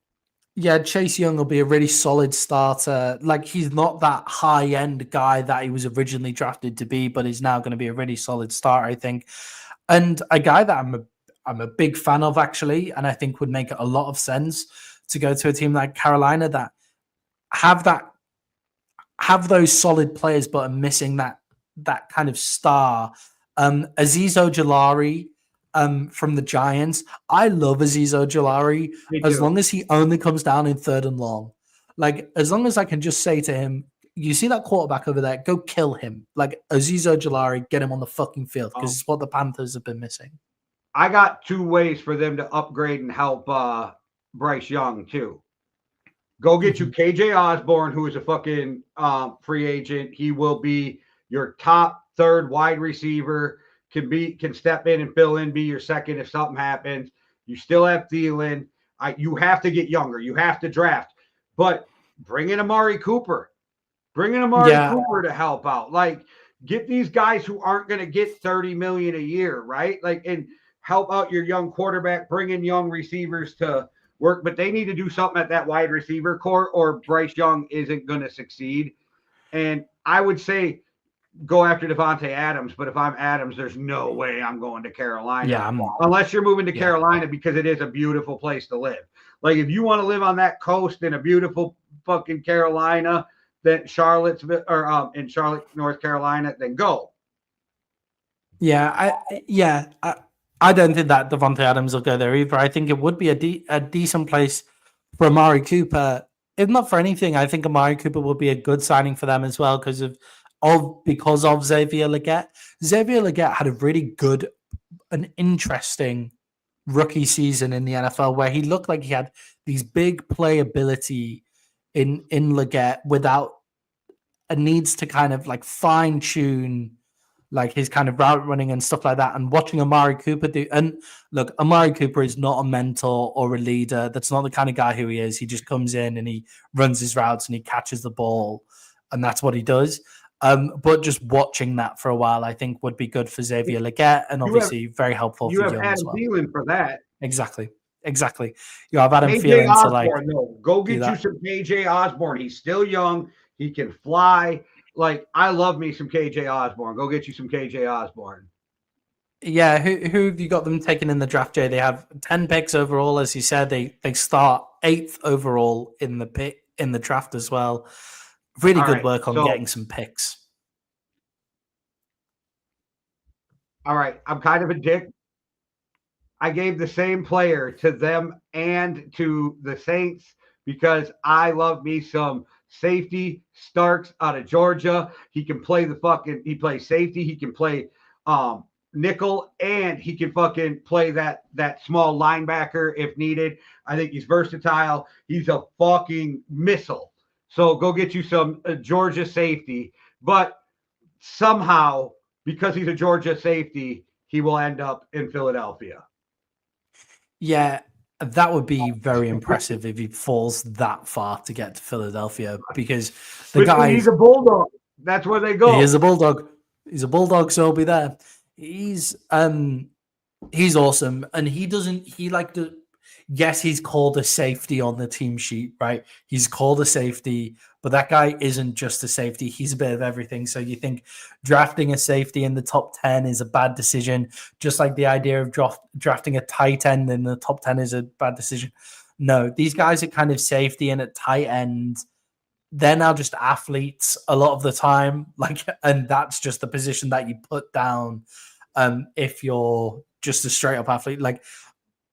Yeah, Chase Young will be a really solid starter. Like, he's not that high-end guy that he was originally drafted to be, but he's now going to be a really solid starter, I think. And a guy that I'm a big fan of, actually, and I think would make a lot of sense to go to a team like Carolina that have those solid players but are missing that kind of star. Azeez Ojulari from the Giants. I love Azeez Ojulari as long as he only comes down in 3rd and long. Like, as long as I can just say to him, you see that quarterback over there, go kill him. Like, Azeez Ojulari, get him on the fucking field, because it's what the Panthers have been missing. I got 2 ways for them to upgrade and help Bryce Young, too. Go get you KJ Osborne, who is a fucking free agent. He will be your top third wide receiver. Can step in and fill in, be your second if something happens. You still have Thielen. You have to get younger. You have to draft. But bring in Amari Cooper. Bring in Amari Cooper to help out. Like, get these guys who aren't going to get $30 million a year, right? Like, and help out your young quarterback. Bring in young receivers to work, but they need to do something at that wide receiver core, or Bryce Young isn't going to succeed. And I would say go after Devontae Adams, but if I'm Adams, there's no way I'm going to Carolina. Unless you're moving to Carolina because it is a beautiful place to live. Like, if you want to live on that coast in a beautiful fucking Carolina, then Charlottesville or in Charlotte, North Carolina, then go. I don't think that Devontae Adams will go there either. I think it would be a decent place for Amari Cooper. If not for anything, I think Amari Cooper would be a good signing for them as well because of Xavier Legette. Xavier Legette had a really good, an interesting rookie season in the NFL where he looked like he had these big playability in Legette without a needs to kind of like fine tune like his kind of route running and stuff like that. And watching Amari Cooper do, and look, Amari Cooper is not a mentor or a leader. That's not the kind of guy who he is. He just comes in and he runs his routes and he catches the ball, and that's what he does. But just watching that for a while, I think would be good for Xavier Legette, and obviously very helpful for Young as well. You have Adam Thielen for that. Exactly. You have Adam Thielen to like. No. Go get you some KJ Osborne. He's still young. He can fly. Like, I love me some KJ Osborne. Go get you some KJ Osborne. Yeah, who have you got them taking in the draft, Jay? They have 10 picks overall, as you said. They start 8th overall in the draft as well. Really good work on getting some picks. All right, I'm kind of a dick. I gave the same player to them and to the Saints because I love me some safety. Starks out of Georgia. He can play he plays safety. He can play nickel, and he can fucking play that small linebacker if needed. I think he's versatile. He's a fucking missile. So go get you some Georgia safety. But somehow, because he's a Georgia safety, he will end up in Philadelphia. Yeah, that would be very impressive if he falls that far to get to Philadelphia, because he's a bulldog. That's where they go. He is a bulldog. He's a bulldog, so he'll be there. He's awesome, and yes, he's called a safety on the team sheet, right? He's called a safety, but that guy isn't just a safety. He's a bit of everything. So you think drafting a safety in the top 10 is a bad decision, just like the idea of drafting a tight end in the top 10 is a bad decision. No, these guys are kind of safety and at tight end. They're now just athletes a lot of the time, and that's just the position that you put down if you're just a straight up athlete. Like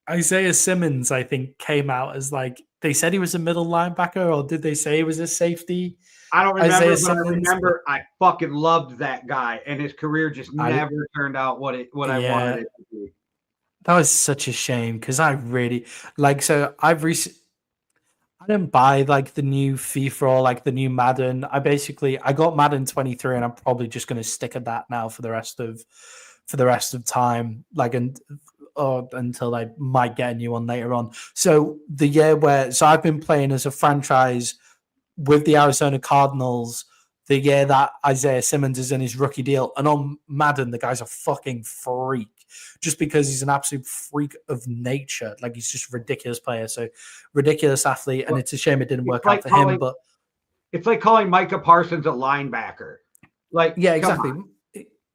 Isaiah Simmons, I think, came out as they said he was a middle linebacker, or did they say he was a safety? I don't remember, I fucking loved that guy, and his career just never turned out what I wanted it to be. That was such a shame because I really I didn't buy the new FIFA or the new Madden. I got Madden 23, and I'm probably just going to stick at that now for the rest of time, until I might get a new one later on. So I've been playing as a franchise with the Arizona Cardinals the year that Isaiah Simmons is in his rookie deal, and on Madden the guy's a fucking freak. Just because he's an absolute freak of nature. He's just a ridiculous player. So ridiculous athlete. And it's a shame it didn't work out for him. But it's like calling Micah Parsons a linebacker. Yeah, exactly.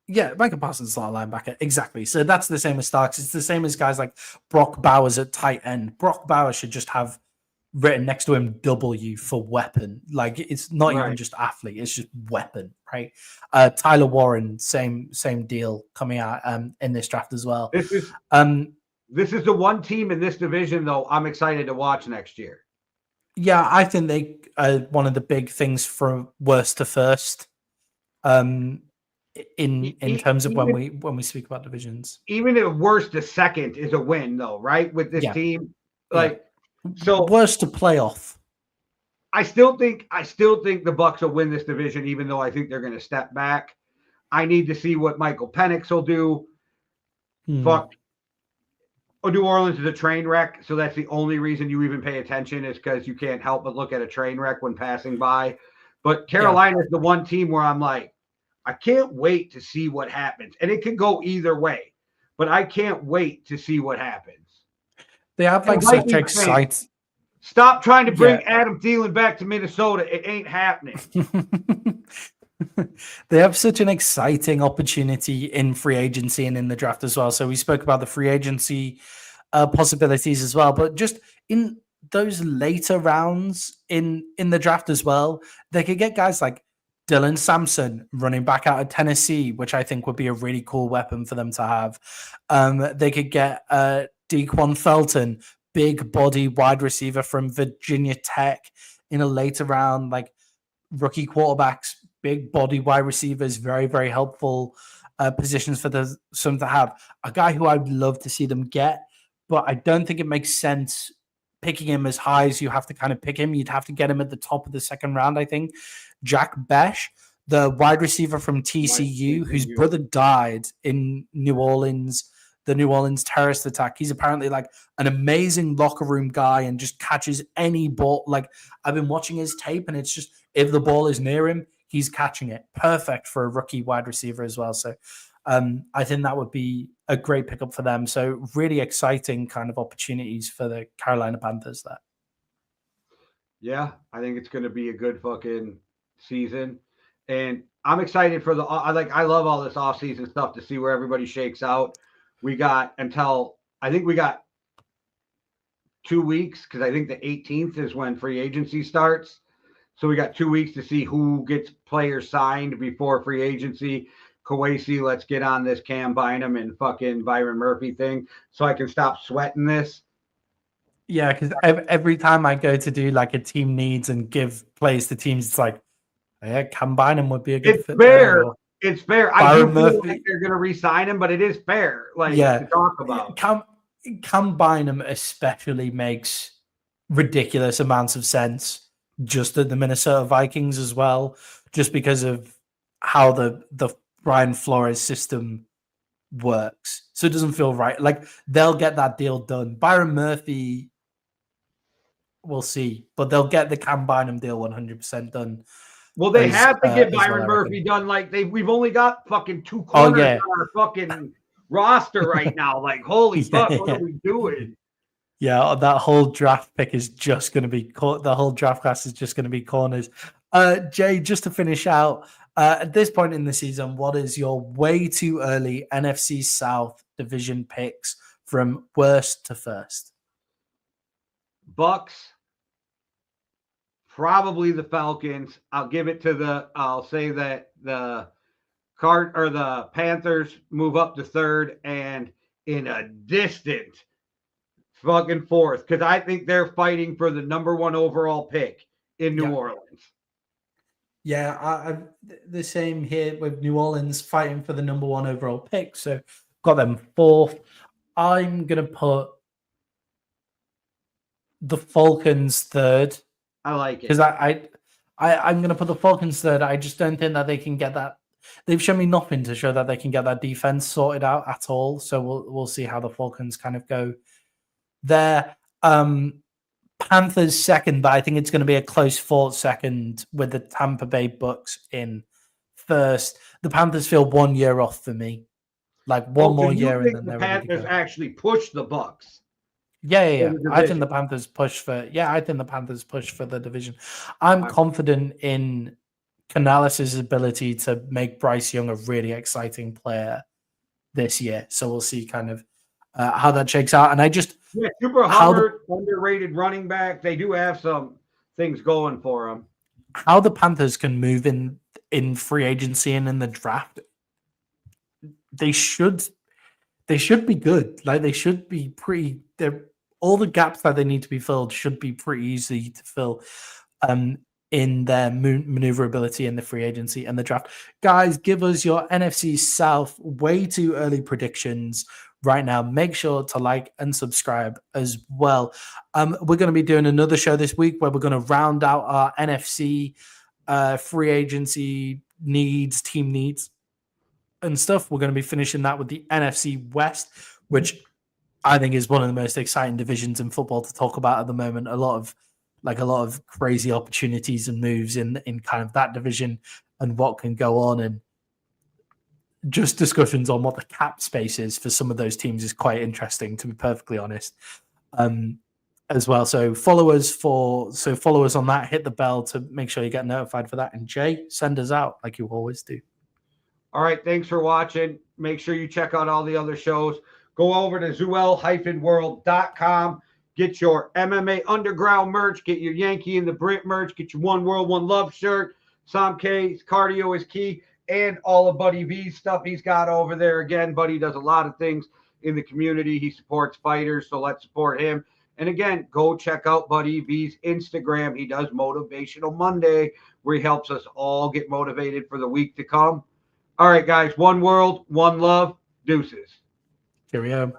Yeah, Micah Parsons is not a linebacker. Exactly. So that's the same as Starks. It's the same as guys like Brock Bowers at tight end. Brock Bowers should just have written next to him W for weapon. It's not even just athlete, it's just weapon, right? Tyler Warren, same deal coming out in this draft as well. This is the one team in this division though I'm excited to watch next year. Yeah, I think they one of the big things from worst to first. In terms of when we speak about divisions. Even if worst to second is a win though, right? With this team. So worst to playoff. I still think the Bucs will win this division, even though I think they're going to step back. I need to see what Michael Penix will do. Fuck. New Orleans is a train wreck, so that's the only reason you even pay attention is because you can't help but look at a train wreck when passing by. But Carolina is the one team where I'm like, I can't wait to see what happens. And it can go either way, but I can't wait to see what happens. They have like such exciting. Stop trying to bring Adam Thielen back to Minnesota. It ain't happening. They have such an exciting opportunity in free agency and in the draft as well. So we spoke about the free agency possibilities as well, but just in those later rounds in the draft as well, they could get guys like Dylan Sampson, running back out of Tennessee, which I think would be a really cool weapon for them to have. They could get Dequan Felton, big body wide receiver from Virginia Tech in a later round, like rookie quarterbacks, big body wide receivers, very, very helpful positions for some to have. A guy who I'd love to see them get, but I don't think it makes sense picking him as high as you have to kind of pick him. You'd have to get him at the top of the second round, I think. Jack Besh, the wide receiver from TCU, whose brother died in New Orleans, the New Orleans terrorist attack. He's apparently like an amazing locker room guy and just catches any ball. Like, I've been watching his tape, and it's just, if the ball is near him, he's catching it. Perfect for a rookie wide receiver as well. So I think that would be a great pickup for them. So really exciting kind of opportunities for the Carolina Panthers there. Yeah, I think it's going to be a good fucking season. And I'm excited for I love all this offseason stuff to see where everybody shakes out. We got 2 weeks, because I think the 18th is when free agency starts. So we got 2 weeks to see who gets players signed before free agency. Kawasi, let's get on this Cam Bynum and fucking Byron Murphy thing so I can stop sweating this. Yeah, because every time I go to do like a team needs and give plays to teams, it's like, yeah, Cam Bynum would be a good fit. Fair. It's fair. I do feel like they're going to re-sign him, but it is fair. To talk about. Cam Bynum especially makes ridiculous amounts of sense just at the Minnesota Vikings as well, just because of how the Brian Flores system works. So it doesn't feel right. Like, they'll get that deal done. Byron Murphy, we'll see, but they'll get the Cam Bynum deal 100% done. Well, they have to get Byron Murphy done. Like, we've only got fucking 2 corners on our fucking roster right now. Like, holy fuck, what are we doing? Yeah, that whole draft pick is just going to be the whole draft class is just going to be corners. Jay, just to finish out, at this point in the season, what is your way too early NFC South division picks from worst to first? Bucks. Probably the Falcons. I'll say that the Panthers move up to third, and in a distant fucking fourth, because I think they're fighting for the number 1 overall pick in New Orleans. Yeah, I'm the same here with New Orleans fighting for the number 1 overall pick. So got them fourth. I'm gonna put the Falcons third. I like it because I'm going to put the Falcons third. I just don't think that they can get that. They've shown me nothing to show that they can get that defense sorted out at all. So we'll see how the Falcons kind of go there. Panthers second, but I think it's going to be a close fought second with the Tampa Bay Bucks in first. The Panthers feel 1 year off for me, like one more year, and then the Panthers actually push the Bucks. Yeah. I think the Panthers push for. Yeah, I think the Panthers push for the division. I'm confident in Canales' ability to make Bryce Young a really exciting player this year. So we'll see kind of how that shakes out. And Cooper Hubbard, underrated running back. They do have some things going for them. How the Panthers can move in free agency and in the draft, they should be good. Like, they should be pretty. All the gaps that they need to be filled should be pretty easy to fill. in their maneuverability in the free agency and the draft. Guys, give us your NFC South way too early predictions right now. Make sure to like and subscribe as well. We're going to be doing another show this week where we're going to round out our NFC free agency needs, team needs and stuff. We're going to be finishing that with the NFC West, which I think is one of the most exciting divisions in football to talk about at the moment. A lot of crazy opportunities and moves in kind of that division and what can go on, and just discussions on what the cap space is for some of those teams is quite interesting, to be perfectly honest, as well. So follow us on that, hit the bell to make sure you get notified for that. And Jay, send us out like you always do. All right. Thanks for watching. Make sure you check out all the other shows. Go over to zuel-world.com. Get your MMA Underground merch. Get your Yankee and the Brit merch. Get your One World, One Love shirt. Sam K's cardio is key. And all of Buddy V's stuff he's got over there. Again, Buddy does a lot of things in the community. He supports fighters, so let's support him. And again, go check out Buddy V's Instagram. He does Motivational Monday, where he helps us all get motivated for the week to come. All right, guys. One world, one love. Deuces. Cheerio.